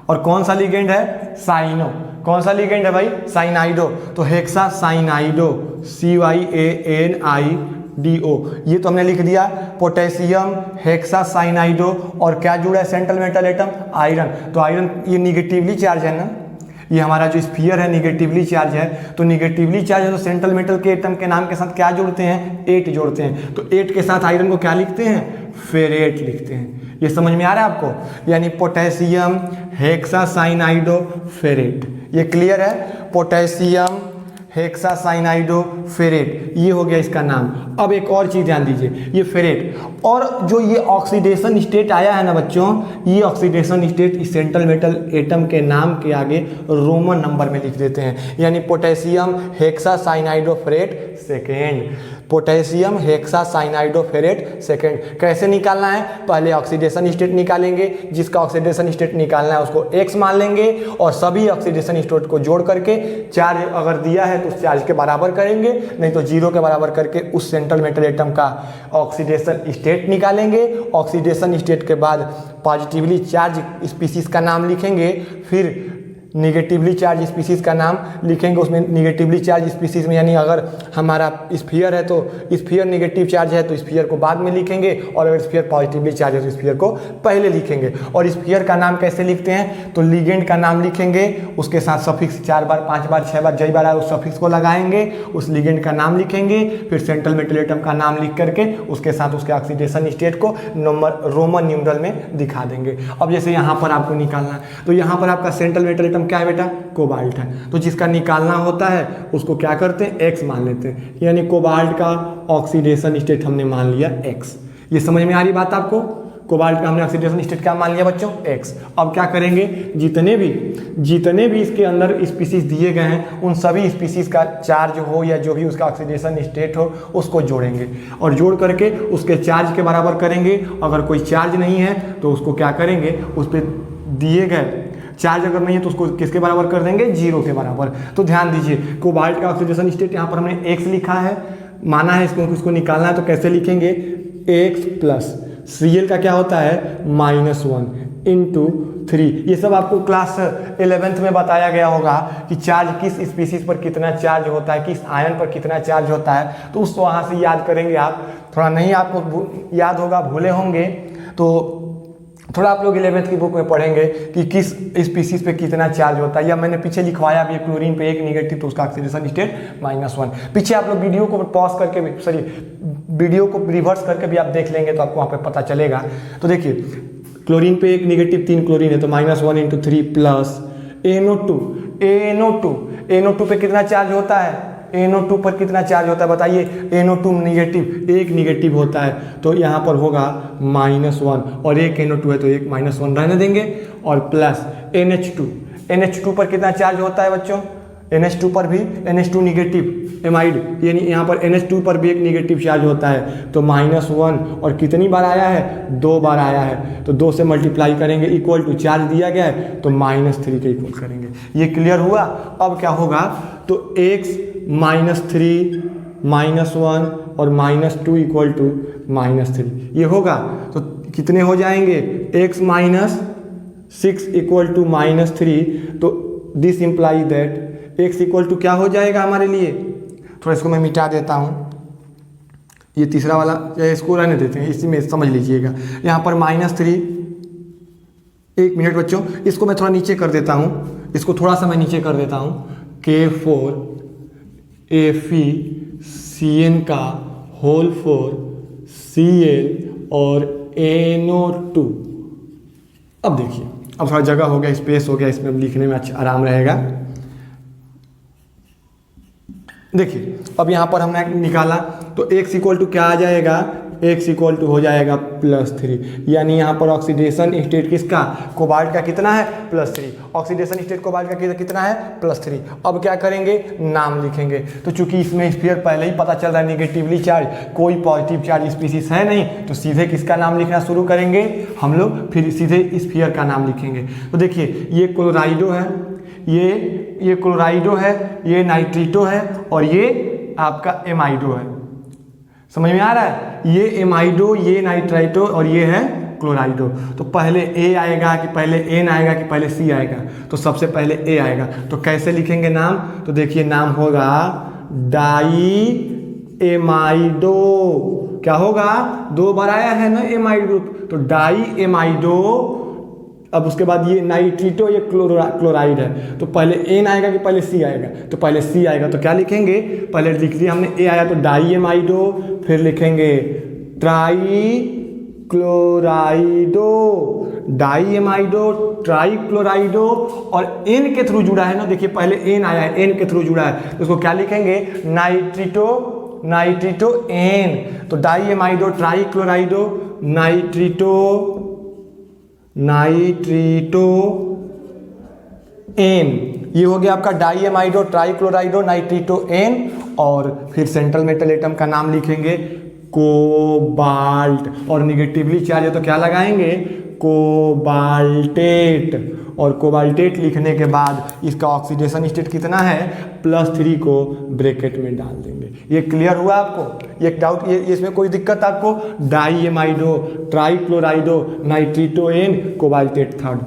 और कौन सा लिगेंड है, साइनो। कौन सा लिगेंड है भाई, साइनाइडो, तो हेक्सा साइनाइडो, CYANIDO। ये तो हमने लिख दिया, पोटेशियम, हेक्सा साइनाइडो, और क्या जुड़ा है सेंट्रल मेटल एटम, आयरन। तो आयरन ये निगेटिवली चार्ज है ना, ये हमारा जो स्फीयर है निगेटिवली चार्ज है, तो निगेटिवली चार्ज है तो सेंट्रल मेटल के एटम के नाम के साथ क्या जोड़ते हैं, 8 जोड़ते हैं। तो 8 के साथ आयरन को क्या लिखते हैं, फेरेट लिखते हैं। ये समझ में आ रहा है आपको, यानी पोटेशियम, हेक्सा साइनाइडो, फेरेट। ये क्लियर है, पोटेशियम, हेक्सा साइनाइडो, फेरेट, ये हो गया इसका नाम। अब एक और चीज़ ध्यान दीजिए, ये फेरेट, और जो ये ऑक्सीडेशन स्टेट आया है ना बच्चों, ये ऑक्सीडेशन स्टेट इस सेंट्रल मेटल एटम के नाम के आगे रोमन नंबर में लिख देते हैं, यानी potassium hexa cyanido ferrate second, potassium hexa cyanido ferrate second. कैसे निकालना है, पहले ऑक्सीडेशन स्टेट निकालेंगे, जिसका ऑक्सीडेशन स्टेट निकालना है उसको X मान लेंगे, और सभी ऑक्सीडेशन स्टेट को जोड़ करके चार्ज अगर दिया है तो उस चार्ज के बराबर करेंगे, नहीं तो 0 के बराबर करके उस सेंट्रल मेटल एटम का ऑक्सीडेशन स्टेट निकालेंगे। ऑक्सीडेशन स्टेट के बाद पॉजिटिवली चार्ज स्पीसीज का नाम लिखेंगे, फिर निगेटिवली चार्ज स्पीसीज का नाम लिखेंगे। उसमें निगेटिवली चार्ज स्पीसीज में यानी अगर हमारा स्फीयर है तो स्फीयर निगेटिव चार्ज है तो स्फीयर को बाद में लिखेंगे, और अगर स्फीयर पॉजिटिवली चार्ज है तो स्फीयर को पहले लिखेंगे। और स्फीयर का नाम कैसे लिखते हैं, तो लिगेंड का नाम लिखेंगे, उसके साथ सफिक्स 4 बार 5 बार 6 बार जई बार आए उस सफिक्स को लगाएंगे, उस लिगेंड का नाम लिखेंगे, फिर सेंट्रल मेटल एटम का नाम लिख करके उसके साथ उसके ऑक्सीडेशन स्टेट को रोमन न्यूमरल में दिखा देंगे। अब जैसे यहाँ पर आपको निकालना है, तो यहाँ पर आपका सेंट्रल मेटल क्या है बेटा, कोबाल्ट है, तो जिसका निकालना होता है उसको क्या करते हैं, X मान लेते हैं, यानी कोबाल्ट का ऑक्सीडेशन स्टेट हमने मान लिया X। ये समझ में आ रही बात आपको, कोबाल्ट का हमने ऑक्सीडेशन स्टेट क्या मान लिया बच्चों, X। अब क्या करेंगे, जितने भी इसके अंदर स्पीसीज दिए गए हैं उन सभी स्पीसीज का चार्ज हो या जो भी उसका ऑक्सीडेशन स्टेट हो उसको जोड़ेंगे, और जोड़ करके उसके चार्ज के बराबर करेंगे। अगर कोई चार्ज नहीं है तो उसको क्या करेंगे, उस पर दिए गए चार्ज अगर नहीं है तो उसको किसके बराबर कर देंगे, 0 के बराबर। तो ध्यान दीजिए, कोबाल्ट का ऑक्सीडेशन स्टेट यहाँ पर हमने X लिखा है, माना है इसको निकालना है, तो कैसे लिखेंगे, X प्लस Cl का क्या होता है, -1 × 3। ये सब आपको क्लास 11th में बताया गया होगा कि चार्ज किस स्पीसीज पर कितना चार्ज होता है, किस आयन पर कितना चार्ज होता है, तो उसको वहाँ से याद करेंगे आप। थोड़ा नहीं आपको याद होगा, भूले होंगे, तो थोड़ा आप लोग 11th की बुक में पढ़ेंगे कि किस स्पीसीज पे कितना चार्ज होता है, या मैंने पीछे लिखवाया भी, क्लोरीन पे 1 निगेटिव तो उसका ऑक्सीडेशन स्टेट -1। पीछे आप लोग वीडियो को पॉज करके, वीडियो को रिवर्स करके भी आप देख लेंगे तो आपको वहाँ पे पता चलेगा। तो देखिए क्लोरीन पे एक नेगेटिव 3 क्लोरीन है तो -1 × 3 प्लस NO2 पे कितना चार्ज होता है, NO2 पर कितना चार्ज होता है बताइए, NO2 नेगेटिव, एक नेगेटिव होता है तो यहाँ पर होगा -1 और एक NO2 है तो एक -1 रहने देंगे और प्लस NH2 पर कितना चार्ज होता है बच्चों, NH2 पर भी NH2 नेगेटिव एमाइड, यानी यहाँ पर NH2 पर भी एक नेगेटिव चार्ज होता है तो -1 और कितनी बार आया है, 2 बार आया है तो 2 से मल्टीप्लाई करेंगे इक्वल टू चार्ज दिया गया है तो -3 के इक्वल करेंगे। ये क्लियर हुआ। अब क्या होगा तो x -3 -1 और -2 इक्वल टू -3 ये होगा तो कितने हो जाएंगे, x -6 इक्वल टू -3 तो this imply that x equal to क्या हो जाएगा हमारे लिए, थोड़ा इसको मैं मिटा देता हूँ, ये तीसरा वाला इसको रहने देते हैं, इसी में समझ लीजिएगा। यहाँ पर -3, एक मिनट बच्चों इसको मैं थोड़ा नीचे कर देता हूँ, इसको थोड़ा सा मैं नीचे कर देता हूँ, K4 FeCN का होल 4 Cl और NO2। अब देखिए अब थोड़ा जगह हो गया, स्पेस हो गया, इसमें अब लिखने में अच्छा आराम रहेगा। देखिए अब यहाँ पर हमने निकाला तो x इक्वल टू क्या आ जाएगा, x इक्वल टू हो जाएगा +3, यानी यहाँ पर ऑक्सीडेशन स्टेट किसका, कोबाल्ट का कितना है +3, ऑक्सीडेशन स्टेट कोबाल्ट का कितना है +3। अब क्या करेंगे, नाम लिखेंगे। तो चूंकि इसमें स्फीयर पहले ही पता चल रहा है निगेटिवली चार्ज, कोई पॉजिटिव चार्ज स्पीसीज है नहीं, तो सीधे किसका नाम लिखना शुरू करेंगे हम लोग, फिर सीधे स्फीयर का नाम लिखेंगे। तो देखिए ये क्लोराइडो है, ये क्लोराइडो है, ये नाइट्रिटो है और ये आपका एमाइडो है। समझ में आ रहा है, ये एमाइडो, ये नाइट्राइटो और ये है क्लोराइडो। तो पहले ए आएगा कि पहले एन आएगा कि पहले सी आएगा, तो सबसे पहले ए आएगा। तो कैसे लिखेंगे नाम, तो देखिए नाम होगा डाई एमाइडो। क्या होगा, 2 बार आया है ना एमाइड ग्रुप, तो डाई एमाइडो। अब उसके बाद ये नाइट्रिटो, ये क्लोराइड है, तो पहले एन आएगा कि पहले सी आएगा, तो पहले सी आएगा। तो क्या लिखेंगे, पहले लिख लिया हमने ए आया तो डाई एमाइडो, फिर लिखेंगे ट्राई क्लोराइडो, डाई एमाइडो ट्राई क्लोराइडो, और एन के थ्रू जुड़ा है ना, देखिए पहले एन आया है, एन के थ्रू जुड़ा है, तो उसको क्या लिखेंगे, नाइट्रिटो एन। तो डाई एमाइडो ट्राई क्लोराइडो नाइट्रिटो एन, ये हो गया आपका डाई एमाइडो ट्राई क्लोराइडो नाइट्रिटो एन। और फिर सेंट्रल मेटल एटम का नाम लिखेंगे कोबाल्ट, और निगेटिवली चार्ज है तो क्या लगाएंगे, कोबाल्टेट। और कोबाल्टेट लिखने के बाद इसका ऑक्सीडेशन स्टेट कितना है, +3 को ब्रैकेट में डाल देंगे। ये क्लियर हुआ आपको, ये डाउट, ये इसमें कोई दिक्कत आपको, die एमाइडो try क्लोराइडो नाइट्रिटो N cobaltate 3rd।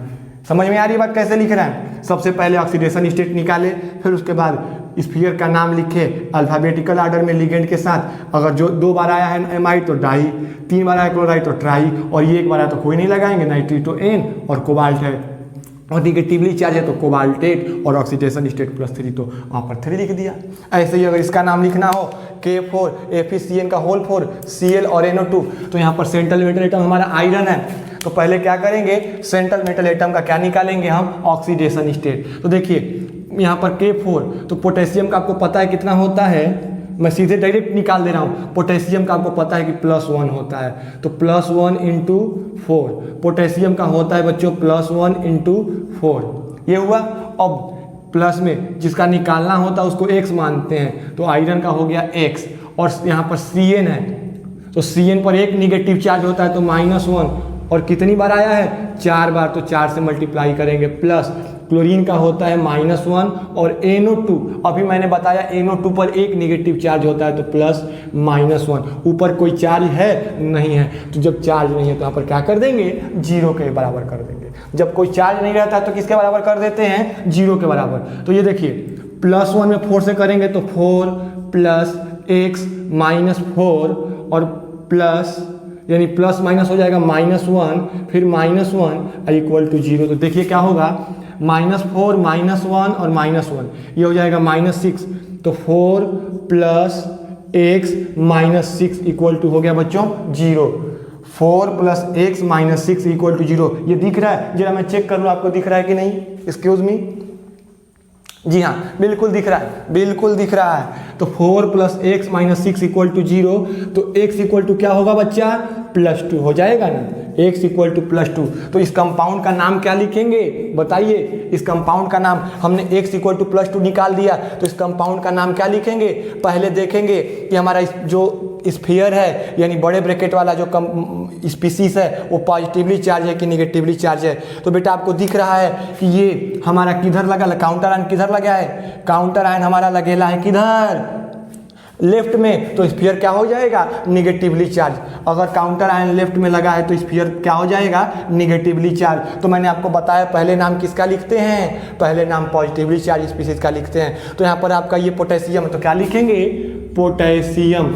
समझ में आ रही बात कैसे लिख रहे हैं, सबसे पहले ऑक्सीडेशन स्टेट निकाले, फिर उसके बाद स्फीयर का नाम लिखे अल्फाबेटिकल ऑर्डर में लिगेंड के साथ। अगर जो 2 बार आया है एमाइड तो डाई, 3 बार आया क्लोराइड तो ट्राई, और ये 1 बार आया तो कोई नहीं लगाएंगे, नाइट्रिटो एन और कोबाल्ट है, और निगेटिवली चार्ज है तो कोबाल्टेट, और ऑक्सीडेशन स्टेट +3 तो वहाँ पर 3 लिख दिया। ऐसे ही अगर इसका नाम लिखना हो K4 FeCN का होल 4 Cl और NO2, तो यहाँ पर सेंट्रल मेटल एटम हमारा आयरन है, तो पहले क्या करेंगे, सेंट्रल मेटल एटम का क्या निकालेंगे हम, ऑक्सीडेशन स्टेट। तो देखिए यहाँ पर K4, तो पोटेशियम का आपको पता है कितना होता है, मैं सीधे डायरेक्ट निकाल दे रहा हूँ, पोटेशियम का आपको पता है कि +1 होता है, तो +1 × 4 पोटेशियम का होता है बच्चों, +1 × 4 ये हुआ। अब प्लस में जिसका निकालना होता है उसको x मानते हैं, तो आयरन का हो गया x, और यहाँ पर Cn है, तो Cn पर एक निगेटिव चार्ज होता है तो -1, और कितनी बार आया है, 4 बार, तो 4 से मल्टीप्लाई करेंगे, प्लस क्लोरीन का होता है -1, और NO2, अभी मैंने बताया NO2 पर एक नेगेटिव चार्ज होता है तो +-1, ऊपर कोई चार्ज है नहीं है, तो जब चार्ज नहीं है तो यहाँ पर क्या कर देंगे, 0 के बराबर कर देंगे। जब कोई चार्ज नहीं रहता है तो किसके बराबर कर देते हैं, 0 के बराबर। तो ये देखिए +1 में 4 से करेंगे तो 4 + x -4 और प्लस, यानी प्लस माइनस हो जाएगा -1, फिर -1 इक्वल टू 0। तो देखिए क्या होगा, -4 -1 और -1, ये हो जाएगा -6, तो 4 + एक्स माइनस 6 इक्वल टू हो गया बच्चों 0। 4 plus x minus 6 equal to 0। ये दिख रहा है? जरा मैं चेक कर लूँ आपको दिख रहा है कि नहीं। एक्सक्यूज मी, जी हाँ बिल्कुल दिख रहा है, बिल्कुल दिख रहा है। तो 4 plus x minus 6 equal to 0, तो एक्स इक्वल टू क्या होगा बच्चा? +2 हो जाएगा ना, एक्स इक्वल टू +2। तो इस कंपाउंड का नाम क्या लिखेंगे बताइए? इस कंपाउंड का नाम, हमने एक्स इक्वल टू +2 निकाल दिया, तो इस कंपाउंड का नाम क्या लिखेंगे? पहले देखेंगे कि हमारा जो स्फीयर है यानी बड़े ब्रैकेट वाला जो स्पीसीज है वो पॉजिटिवली चार्ज है कि निगेटिवली चार्ज है। तो बेटा आपको दिख रहा है कि ये हमारा किधर लगा, काउंटर आयन किधर लगा है? काउंटर आयन हमारा लगेला है किधर? लेफ्ट में। तो स्फीयर क्या हो जाएगा? Negatively charge. अगर काउंटर आयन लेफ्ट में लगा है तो स्फीयर क्या हो जाएगा? Negatively charge. तो मैंने आपको बताया पहले नाम किसका लिखते हैं? पहले नाम पॉजिटिवली चार्ज स्पीसीज का लिखते हैं। तो यहाँ पर आपका ये पोटेशियम है, तो क्या लिखेंगे? पोटेशियम।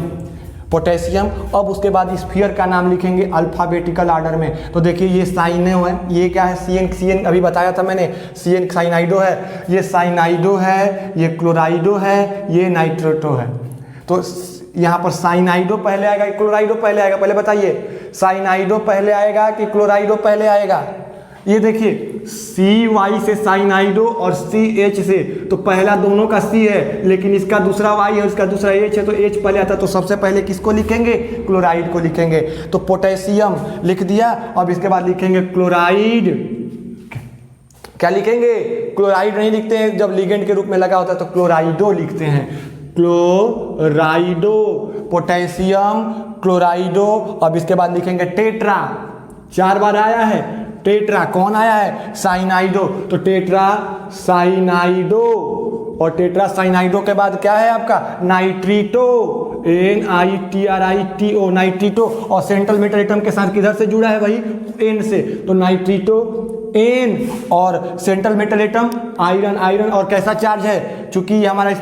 पोटेशियम। अब उसके बाद स्फीयर का नाम लिखेंगे अल्फाबेटिकल ऑर्डर में। तो देखिए ये साइनो है, ये क्या है? CN अभी बताया था मैंने, CN साइनाइडो है, ये साइनाइडो है, ये क्लोराइडो है, ये नाइट्रेटो है। तो यहाँ पर साइनाइडो पहले आएगा कि क्लोराइडो पहले आएगा? पहले बताइए, साइनाइडो पहले आएगा कि क्लोराइडो पहले आएगा? ये देखिए CY से साइनाइडो और CH से, तो पहला दोनों का C है, लेकिन इसका दूसरा Y है, इसका दूसरा H है, तो H पहले आता है। तो सबसे पहले किसको लिखेंगे? क्लोराइड को लिखेंगे। तो पोटेशियम लिख दिया। अब इसके बाद लिखेंगे क्लोराइड। क्या लिखेंगे? क्लोराइड नहीं लिखते हैं, जब लिगेंड के रूप में लगा होता है तो क्लोराइडो लिखते हैं। क्लोराइडो, पोटेशियम, क्लोराइडो। अब इसके बाद लिखेंगे टेट्रा। 4 बार आया है टेट्रा। कौन आया है? साइनाइडो। तो टेट्रा साइनाइडो। और टेट्रा साइनाइडो के बाद क्या है आपका? नाइट्रीटो। NITRITO, नाइट्रीटो। और सेंट्रल मेटल एटम के साथ किधर से जुड़ा है भाई? N से। तो नाइट्रीटो N। और central metal atom iron. Iron और कैसा चार्ज है? चूंकि ये हमारा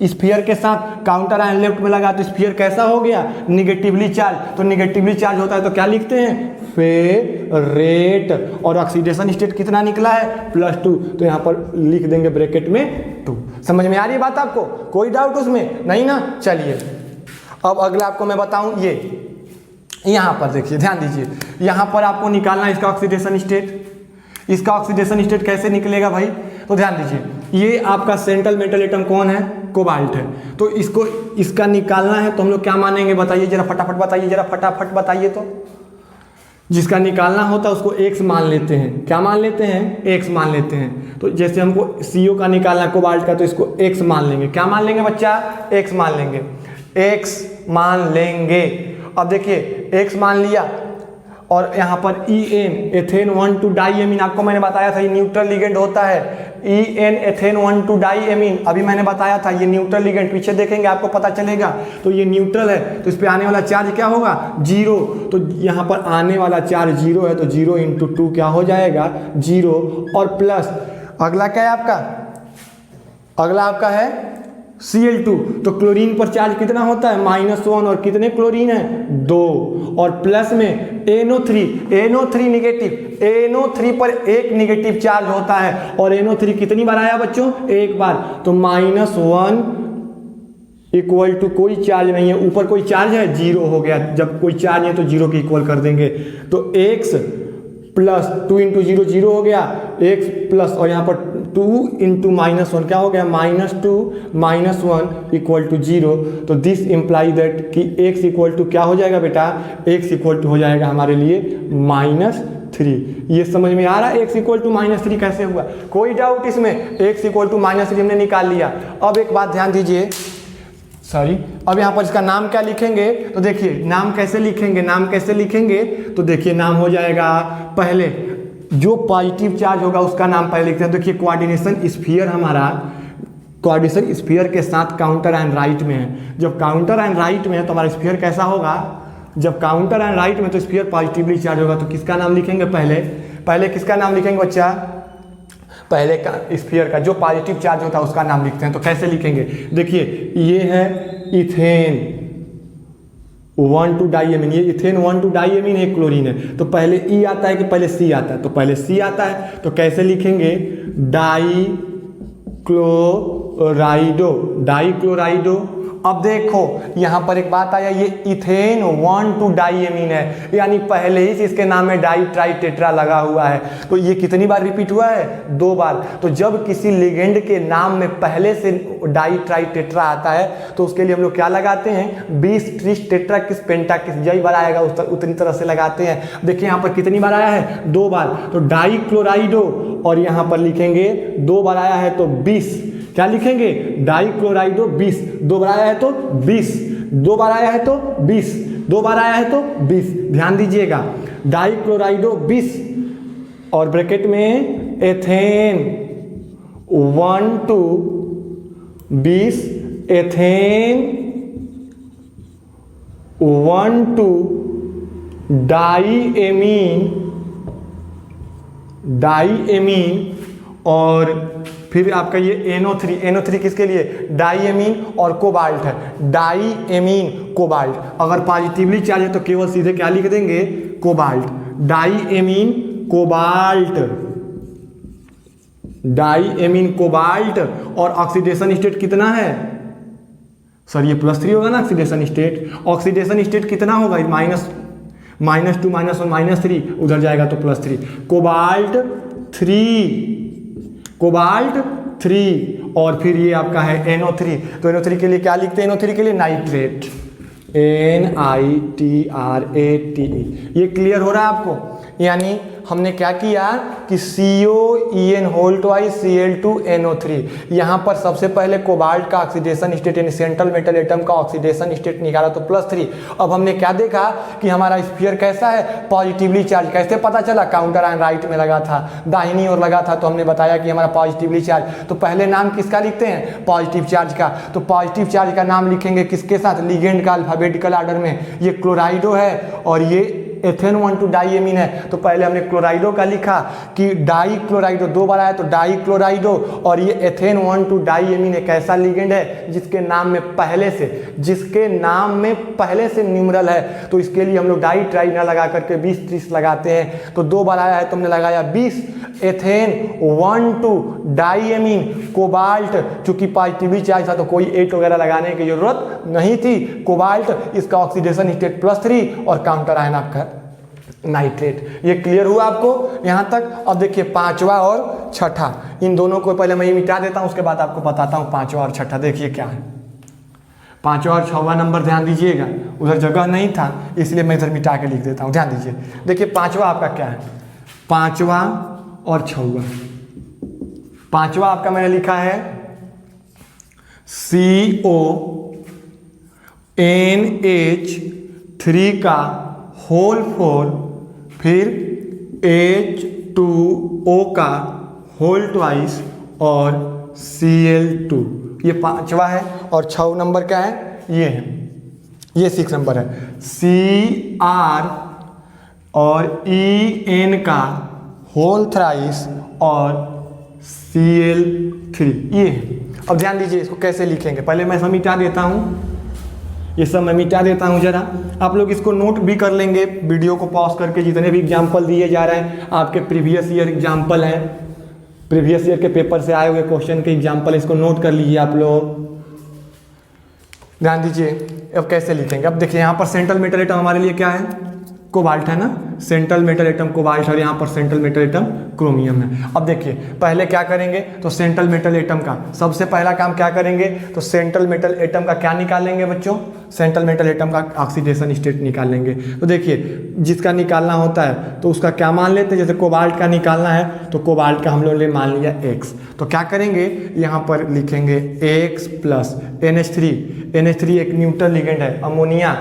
स्फीयर के साथ काउंटर आयन लेफ्ट में लगा तो स्फीयर कैसा हो गया? Negatively charge. तो निगेटिवली चार्ज होता है तो क्या लिखते हैं? फेरेट। और ऑक्सीडेशन स्टेट कितना निकला है? +2। तो यहाँ पर लिख देंगे ब्रैकेट में 2। समझ में आ रही है बात आपको? कोई डाउट उसमें नहीं ना? चलिए अब अगला आपको मैं बताऊं। ये यहाँ पर देखिए, ध्यान दीजिए, यहाँ पर आपको निकालना है इसका ऑक्सीडेशन स्टेट। इसका ऑक्सीडेशन स्टेट कैसे निकलेगा भाई? तो ध्यान दीजिए, ये आपका सेंट्रल मेटल एटम कौन है? कोबाल्ट है। तो इसका निकालना है तो हम लोग क्या मानेंगे बताइए जरा, फटाफट बताइए, जरा फटाफट बताइए। तो जिसका निकालना होता है उसको x मान लेते हैं। क्या मान लेते हैं? x मान लेते हैं। तो जैसे हमको CO का निकालना है कोबाल्ट का, तो इसको x मान लेंगे। क्या मान लेंगे बच्चा? x मान लेंगे, x मान लेंगे। अब देखिए x मान लिया और यहाँ पर EN एथेन 1,2 डाईएमीन, आपको मैंने बताया था ये न्यूट्रल लिगेंड होता है। EN एथेन 1,2 डाईएमीन, अभी मैंने बताया था ये न्यूट्रल लिगेंड, पीछे देखेंगे आपको पता चलेगा। तो ये न्यूट्रल है तो इस पे आने वाला चार्ज क्या होगा? 0। तो यहाँ पर आने वाला चार्ज 0 है तो 0 × 2 क्या हो जाएगा? 0 और प्लस। अगला क्या है आपका? अगला आपका है Cl2। तो क्लोरीन पर चार्ज कितना होता है? -1। और कितने क्लोरीन है? 2। और प्लस में NO3 निगेटिव। NO3 पर एक निगेटिव चार्ज होता है और NO3 कितनी बार आया बच्चों? एक बार। तो -1 इक्वल टू कोई चार्ज नहीं है, ऊपर कोई चार्ज है? 0 हो गया। जब कोई चार्ज है तो 0 के इक्वल कर देंगे। तो x प्लस 2 × 0 0 हो गया, x प्लस और यहाँ पर 2 × -1 क्या हो गया? -2 -1 इक्वल टू 0। तो दिस इम्प्लाई दैट कि x इक्वल टू क्या हो जाएगा बेटा? x इक्वल टू हो जाएगा हमारे लिए -3। ये समझ में आ रहा है x इक्वल टू -3 कैसे हुआ? कोई डाउट इसमें? x इक्वल टू -3 हमने निकाल लिया। अब एक बात ध्यान दीजिए, अब यहाँ पर इसका नाम क्या लिखेंगे? तो देखिए नाम कैसे लिखेंगे? नाम कैसे लिखेंगे? तो देखिए नाम हो जाएगा, पहले जो पॉजिटिव चार्ज होगा उसका नाम पहले लिखते हैं। देखिए कोऑर्डिनेशन स्फीयर, हमारा कोऑर्डिनेशन स्फीयर के साथ काउंटर आयन राइट में है। जब काउंटर आयन राइट में है तो हमारा स्फीयर कैसा होगा? जब काउंटर आयन राइट में तो स्फीयर पॉजिटिवली चार्ज होगा। तो किसका नाम लिखेंगे? पहले किसका नाम लिखेंगे बच्चा? पहले का स्फीयर का जो पॉजिटिव चार्ज होता है उसका नाम लिखते हैं। तो कैसे लिखेंगे? देखिए ये है इथेन 1,2 डाईएमीन, ये इथेन 1,2 डाईएमीन एक क्लोरीन है। तो पहले E आता है कि पहले C आता है? तो पहले C आता है। तो कैसे लिखेंगे? डाई क्लोराइडो अब देखो यहाँ पर एक बात आया, ये इथेन 1,2 डाइएमीन है, यानी पहले ही से इसके नाम में डाई ट्राई टेट्रा लगा हुआ है। तो ये कितनी बार रिपीट हुआ है? 2 बार। तो जब किसी लिगेंड के नाम में पहले से डाई ट्राई टेट्रा आता है तो उसके लिए हम लोग क्या लगाते हैं? 20 ट्रिस टेट्रा किस पेंटा किस, जई बार आएगा उतनी तरह से लगाते हैं। देखिए यहाँ पर कितनी बार आया है? 2 बार। तो डाई क्लोराइडो, और यहाँ पर लिखेंगे 2 बार आया है तो 20, क्या लिखेंगे? डाई क्लोराइडो 20, 2 बार आया है तो 20, 2 बार आया है तो 20, 2 बार आया है तो 20। ध्यान दीजिएगा, डाई क्लोराइडो 20 और ब्रैकेट में एथेन 1,2 20, एथेन 1,2 डाईएमीन और फिर आपका ये NO3 किसके लिए? डाईएमीन और कोबाल्ट है, डाईएमीन कोबाल्ट। अगर पॉजिटिवली चार्ज है तो केवल सीधे क्या लिख देंगे? Cobalt, diamine cobalt, diamine cobalt. और ऑक्सीडेशन स्टेट कितना है सर? ये +3 होगा ना ऑक्सीडेशन स्टेट। ऑक्सीडेशन स्टेट कितना होगा? -2 -1 -3, उधर जाएगा तो +3। कोबाल्ट 3 और फिर ये आपका है NO3। तो NO3 के लिए क्या लिखते हैं? NO3 के लिए नाइट्रेट, NITRATE। ये क्लियर हो रहा है आपको? यानी हमने क्या किया कि COEN2Cl2NO3, यहाँ पर सबसे पहले कोबाल्ट का ऑक्सीडेशन स्टेट यानी सेंट्रल मेटल एटम का ऑक्सीडेशन स्टेट निकाला तो +3। अब हमने क्या देखा कि हमारा स्फीयर कैसा है? Positively charge. कैसे पता चला? काउंटर आयन राइट में लगा था, दाहिनी ओर लगा था, तो हमने बताया कि हमारा पॉजिटिवली चार्ज। तो पहले नाम किसका लिखते हैं? पॉजिटिव चार्ज का। तो पॉजिटिव चार्ज का नाम लिखेंगे किसके साथ? लिगेंड का अल्फाबेटिकल ऑर्डर में। ये क्लोराइडो है और ये एथेन 1,2 डाईएमीन है। तो पहले हमने क्लोराइडो का लिखा कि डाई क्लोराइडो, 2 बार आया तो डाई क्लोराइडो, और ये एथेन 1,2 डाईएमीन एक ऐसा लिगेंड है जिसके नाम में पहले से न्यूमरल है। तो इसके लिए हम लोग डाई ट्राई ना लगा करके 20 30 लगाते हैं। तो 2 बार आया है तो हमने लगाया 20, एथेन 1,2 डाईएमीन कोबाल्ट। चूंकि पॉजिटिवली चार्ज था तो कोई 8 वगैरह लगाने की जरूरत नहीं थी। कोबाल्ट, इसका ऑक्सीडेशन स्टेट +3 और काउंटर आयन आपका नाइट्रेट। ये क्लियर हुआ आपको यहाँ तक? अब देखिए 5वां और 6ठा, इन दोनों को पहले मैं मिटा देता हूँ, उसके बाद आपको बताता हूँ 5वां और 6ठा। देखिए क्या है 5वां और 6वां नंबर, ध्यान दीजिएगा, उधर जगह नहीं था इसलिए मैं इधर मिटा के लिख देता हूँ। ध्यान दीजिए, देखिए 5वां आपका क्या है? 5वां और 6वां। 5वां आपका मैंने लिखा है CONH3 का होल 4, फिर H2O का होल 2 और Cl2। ये 5वां है। और 6 नंबर क्या है? ये है, ये 6 नंबर है, Cr और En का होल 3 और Cl3, ये है। अब ध्यान दीजिए इसको कैसे लिखेंगे, पहले मैं मिटा देता हूँ, ये सब मैं मिटा देता हूँ जरा। आप लोग इसको नोट भी कर लेंगे वीडियो को पॉज करके। जितने भी एग्जाम्पल दिए जा रहे हैं आपके प्रीवियस ईयर एग्जाम्पल हैं, प्रीवियस ईयर के पेपर से आए हुए क्वेश्चन के एग्जाम्पल, इसको नोट कर लीजिए आप लोग। ध्यान दीजिए अब कैसे लिखेंगे। अब देखिए यहाँ पर सेंट्रल मेटल एटम हमारे लिए क्या है? कोबाल्ट है ना, सेंट्रल मेटल एटम कोबाल्ट, और यहाँ पर सेंट्रल मेटल एटम क्रोमियम है। अब देखिए पहले क्या करेंगे, तो सेंट्रल मेटल एटम का सबसे पहला काम क्या करेंगे, तो सेंट्रल मेटल एटम का क्या निकालेंगे बच्चों? सेंट्रल मेटल एटम का ऑक्सीडेशन स्टेट निकालेंगे। तो देखिए जिसका निकालना होता है तो उसका क्या मान लेते हैं, जैसे कोबाल्ट का निकालना है तो कोबाल्ट का हम लोग ने मान लिया X। तो क्या करेंगे, यहाँ पर लिखेंगे X प्लस NH3 एक न्यूट्रल लिगेंड है, अमोनिया।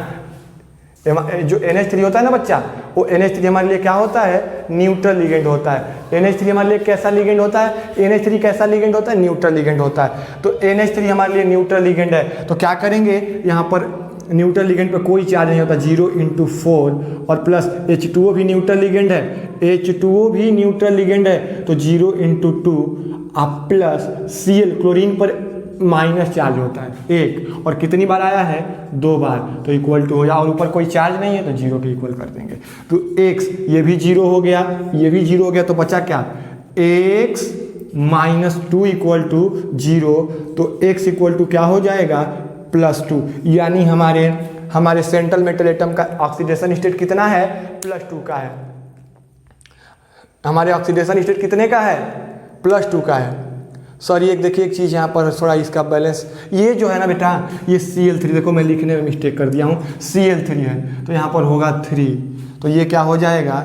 जो NH3 होता है ना बच्चा, वो NH3 हमारे लिए क्या होता है? न्यूट्रल लिगेंड होता है। NH3 हमारे लिए कैसा लिगेंड होता है? NH3 कैसा लिगेंड होता है? न्यूट्रल लिगेंड होता है। तो NH3 हमारे लिए न्यूट्रल लिगेंड है। तो क्या करेंगे, यहाँ पर न्यूट्रल लिगेंड पर कोई चार्ज नहीं होता, 0 × 4 और प्लस H2O भी न्यूट्रल लिगेंड है, H2O भी न्यूट्रल लिगेंड है, तो 0 × 2 आप प्लस Cl, क्लोरीन पर माइनस चार्ज होता है 1, और कितनी बार आया है? 2 बार, तो इक्वल टू हो जाए, और ऊपर कोई चार्ज नहीं है तो 0 के इक्वल कर देंगे। तो X ये भी 0 हो गया, ये भी 0 हो गया, तो बचा क्या? X - 2 = 0। तो X = क्या हो जाएगा? +2, यानी हमारे सेंट्रल मेटल एटम का ऑक्सीडेशन स्टेट कितना है, +2 का है। हमारे ऑक्सीडेशन स्टेट कितने का है, +2 का है। सॉरी एक देखिए एक चीज़ यहाँ पर थोड़ा इसका बैलेंस, ये जो है ना बेटा ये Cl3, देखो मैं लिखने में मिस्टेक कर दिया हूँ, Cl3 है तो यहाँ पर होगा 3, तो ये क्या हो जाएगा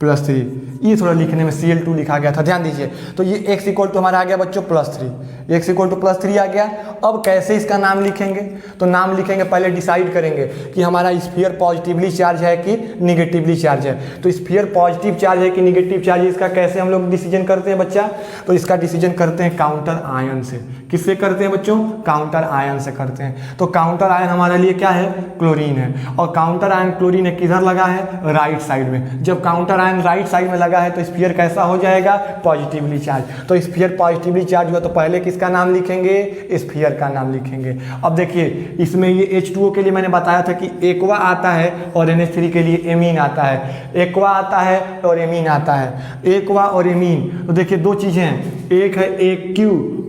+3, ये थोड़ा लिखने में Cl2 लिखा गया था, ध्यान दीजिए। तो ये x इक्वल टू हमारा आ गया बच्चों +3, x इक्वल टू +3 आ गया। अब कैसे इसका नाम लिखेंगे, तो नाम लिखेंगे पहले डिसाइड करेंगे कि हमारा स्फीयर पॉजिटिवली चार्ज है कि निगेटिवली चार्ज है। तो स्फीयर पॉजिटिव चार्ज है कि निगेटिव चार्ज है, इसका कैसे हम लोग डिसीजन करते हैं बच्चा, तो इसका डिसीजन करते हैं काउंटर आयन से। किससे करते हैं बच्चों, काउंटर आयन से करते हैं। तो काउंटर आयन हमारे लिए क्या है, क्लोरीन है, और काउंटर आयन क्लोरीन है किधर लगा है, राइट साइड में। जब काउंटर आयन राइट साइड में लगा है तो स्फीयर कैसा हो जाएगा, पॉजिटिवली चार्ज। तो स्फीयर पॉजिटिवली चार्ज हुआ तो पहले किसका नाम लिखेंगे, स्फीयर का नाम लिखेंगे। अब देखिए इसमें ये H2O के लिए मैंने बताया था कि एक्वा आता है और NH3 के लिए एमीन आता है, एक्वा आता है और एमीन आता है, एक्वा और एमीन। तो देखिए दो चीजें हैं, एक है AQ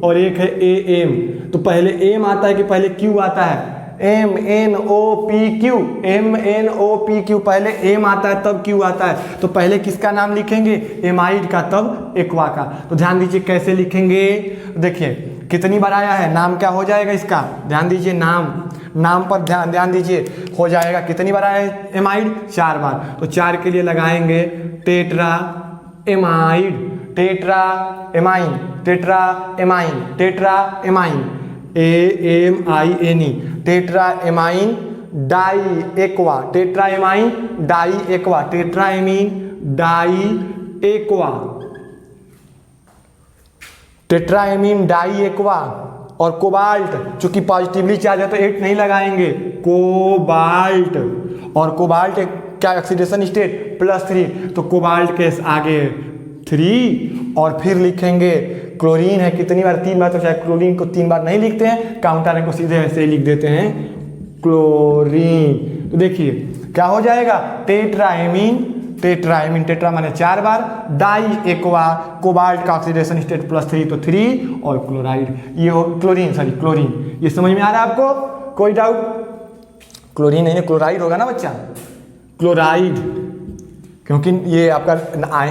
और एक है AM। तो पहले एम आता है कि पहले क्यू आता है, MnOPQ, MnOPQ, पहले एम आता है तब क्यू आता है। तो पहले किसका नाम लिखेंगे, एमाइड का, तब एक्वा का। तो ध्यान दीजिए कैसे लिखेंगे, देखिए कितनी बार आया है, नाम क्या हो जाएगा इसका, ध्यान दीजिए नाम पर ध्यान दीजिए, हो जाएगा कितनी बार आया है एमाइड, 4 बार। तो 4 के लिए लगाएंगे tetra amide, tetra amine, tetra amine, tetra amine, AMINE, tetra amine di aqua, tetra amine di aqua, tetra amine di aqua, tetra amine di aqua. और कोबाल्ट चूंकि पॉजिटिवली चार्ज है तो 8 नहीं लगाएंगे, कोबाल्ट, और कोबाल्ट क्या ऑक्सीडेशन स्टेट +3, तो cobalt के आगे 3, और फिर लिखेंगे क्लोरीन है कितनी बार, 3 बार। तो शायद क्लोरीन को 3 बार नहीं लिखते हैं, काउंटर को सीधे ऐसे ही लिख देते हैं क्लोरीन। तो देखिए क्या हो जाएगा, टेट्राएमीन, टेट्राएमीन, टेट्रा माने 4 बार, डाई एक्वा, कोबाल्ट का ऑक्सीडेशन स्टेट +3 तो 3, और क्लोराइड, ये हो क्लोरीन। ये समझ में आ रहा है आपको, कोई डाउट, क्लोरीन नहीं क्लोराइड होगा ना बच्चा, क्लोराइड, क्योंकि ये आपका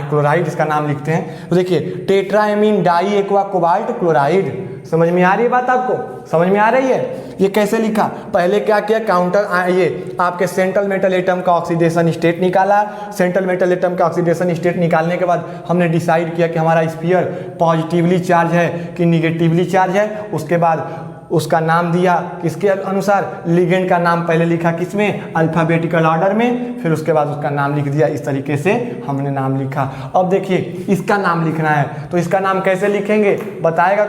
क्लोराइड इसका नाम लिखते हैं। तो देखिए tetraamine di aqua cobalt chloride, समझ में आ रही है बात, आपको समझ में आ रही है। ये कैसे लिखा, पहले क्या किया, काउंटर ये आपके सेंट्रल मेटल एटम का ऑक्सीडेशन स्टेट निकाला। सेंट्रल मेटल एटम का ऑक्सीडेशन स्टेट निकालने के बाद हमने डिसाइड किया कि हमारा स्फीयर पॉजिटिवली चार्ज है कि निगेटिवली चार्ज है। उसके बाद उसका नाम दिया किसके अनुसार, लिगेंड का नाम पहले लिखा किसमें, अल्फाबेटिकल ऑर्डर में, फिर उसके बाद उसका नाम लिख दिया। इस तरीके से हमने नाम लिखा। अब देखिए इसका नाम लिखना है, तो इसका नाम कैसे लिखेंगे, बताएगा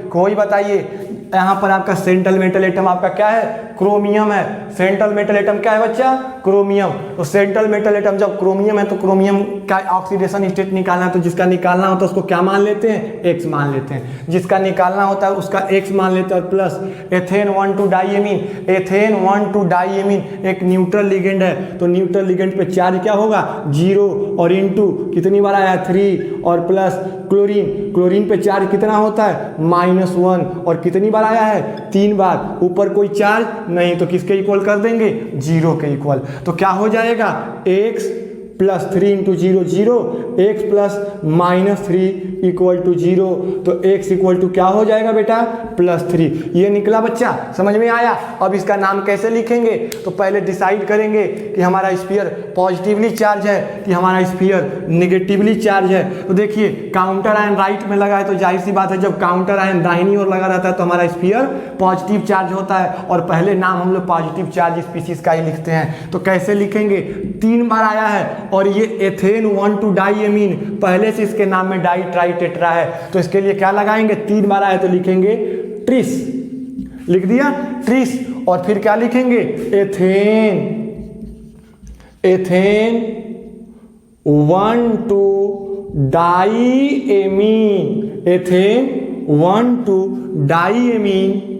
कोई बताइए। यहाँ पर आपका सेंट्रल मेटल एटम आपका क्या है, क्रोमियम है। सेंट्रल मेटल एटम क्या है बच्चा, क्रोमियम। तो सेंट्रल मेटल एटम जब क्रोमियम है तो क्रोमियम का ऑक्सीडेशन स्टेट निकालना है, तो जिसका निकालना होता है उसको क्या मान लेते हैं, X मान लेते हैं। जिसका निकालना होता है उसका X मान लेते हैं, और प्लस एथेन 1,2 डाईएमीन, एथेन 1,2 डाईएमीन एक न्यूट्रल लिगेंड है, तो न्यूट्रल लिगेंड पे चार्ज क्या होगा, 0, और इनटू कितनी बार आया 3, और प्लस क्लोरीन पे चार्ज कितना होता है, -1, और कितनी बार आया है, 3 बार। ऊपर कोई चार्ज नहीं, तो किसके इक्वल कर देंगे, 0 के इक्वल। तो क्या हो जाएगा, x + 3 × 0 0, x + -3 = 0। तो x = क्या हो जाएगा बेटा, +3। ये निकला बच्चा, समझ में आया। अब इसका नाम कैसे लिखेंगे, तो पहले डिसाइड करेंगे कि हमारा स्फीयर पॉजिटिवली चार्ज है कि हमारा स्फीयर निगेटिवली चार्ज है। तो देखिए काउंटर आयन राइट में लगा है, तो जाहिर सी बात है जब काउंटर आयन दाहिनी ओर लगा रहता है तो हमारा स्फीयर पॉजिटिव चार्ज होता है, और पहले नाम हम लोग पॉजिटिव चार्ज स्पीशीज का ही लिखते हैं। तो कैसे लिखेंगे, 3 बार आया है, और ये एथेन 1,2 डाईएमीन, पहले से इसके नाम में डाई ट्राई टेट्रा है, तो इसके लिए क्या लगाएंगे, 3 बार आया तो लिखेंगे ट्रिस, लिख दिया ट्रिस। और फिर क्या लिखेंगे, एथेन 1,2 डाईएमीन, एथेन 1,2 डाईएमीन।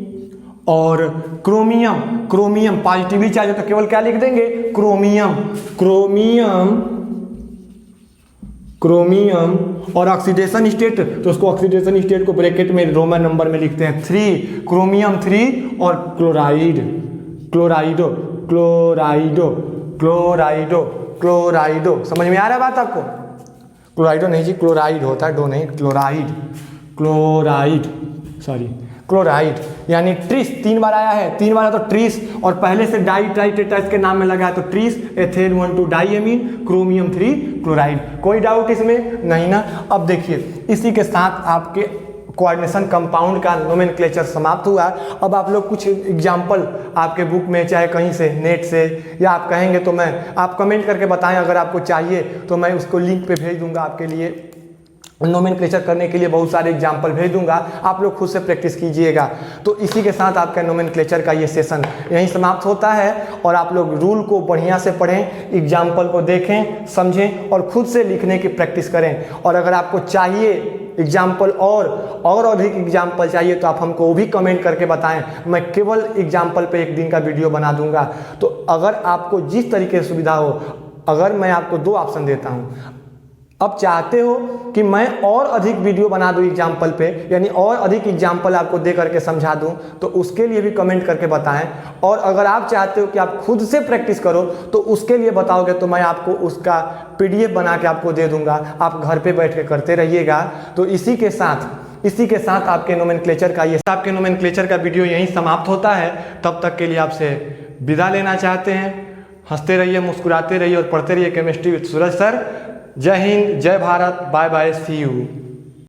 और क्रोमियम पॉजिटिवली चार्ज है तो केवल क्या लिख देंगे, क्रोमियम क्रोमियम, और ऑक्सीडेशन स्टेट, तो उसको ऑक्सीडेशन स्टेट को ब्रैकेट में रोमन नंबर में लिखते हैं 3, क्रोमियम 3, और क्लोराइड, क्लोराइडो क्लोराइडो क्लोराइडो क्लोराइडो। समझ में आ रहा है बात आपको? क्लोराइडो नहीं जी, क्लोराइड होता है, डो नहीं, क्लोराइड, क्लोराइड, सॉरी क्लोराइड, यानी ट्रिस 3 बार आया है, 3 बार आया तो ट्रिस, और पहले से डाई ट्राइटेट्राइस के नाम में लगा है तो ट्रिस एथेन 1 2 डाईएमीन क्रोमियम 3 क्लोराइड। कोई डाउट इसमें नहीं ना? अब देखिए, इसी के साथ आपके कोऑर्डिनेशन कंपाउंड का नोमेनक्लेचर समाप्त हुआ। अब आप लोग कुछ एग्जाम्पल आपके बुक में, चाहे कहीं से नेट से, या आप कहेंगे तो मैं, आप कमेंट करके बताएं, अगर आपको चाहिए तो मैं उसको लिंक पे भेज दूंगा आपके लिए। नोमेनक्लेचर करने के लिए बहुत सारे एग्जाम्पल भेज दूंगा, आप लोग खुद से प्रैक्टिस कीजिएगा। तो इसी के साथ आपका नोमेनक्लेचर का ये सेशन यहीं समाप्त होता है, और आप लोग रूल को बढ़िया से पढ़ें, एग्जाम्पल को देखें, समझें, और खुद से लिखने की प्रैक्टिस करें। और अगर आपको चाहिए एग्जाम्पल और अधिक एग्जाम्पल चाहिए तो आप हमको वो भी कमेंट करके बताएं, मैं केवल एग्जाम्पल पे 1 दिन का वीडियो बना दूंगा। तो अगर आपको जिस तरीके से सुविधा हो, अगर मैं आपको 2 ऑप्शन देता हूँ, अब चाहते हो कि मैं और अधिक वीडियो बना दूं एग्जाम्पल पे, यानी और अधिक एग्जाम्पल आपको दे करके समझा दूं, तो उसके लिए भी कमेंट करके बताएं। और अगर आप चाहते हो कि आप खुद से प्रैक्टिस करो, तो उसके लिए बताओगे तो मैं आपको उसका PDF बना के आपको दे दूंगा, आप घर पे बैठ के करते रहिएगा। तो इसी के साथ आपके नोमेनक्लेचर का वीडियो यहीं समाप्त होता है। तब तक के लिए आपसे विदा लेना चाहते हैं। हंसते रहिए, मुस्कुराते रहिए और पढ़ते रहिए केमिस्ट्री विद सूरज सर। जय हिंद, जय Bharat, bye bye, see you.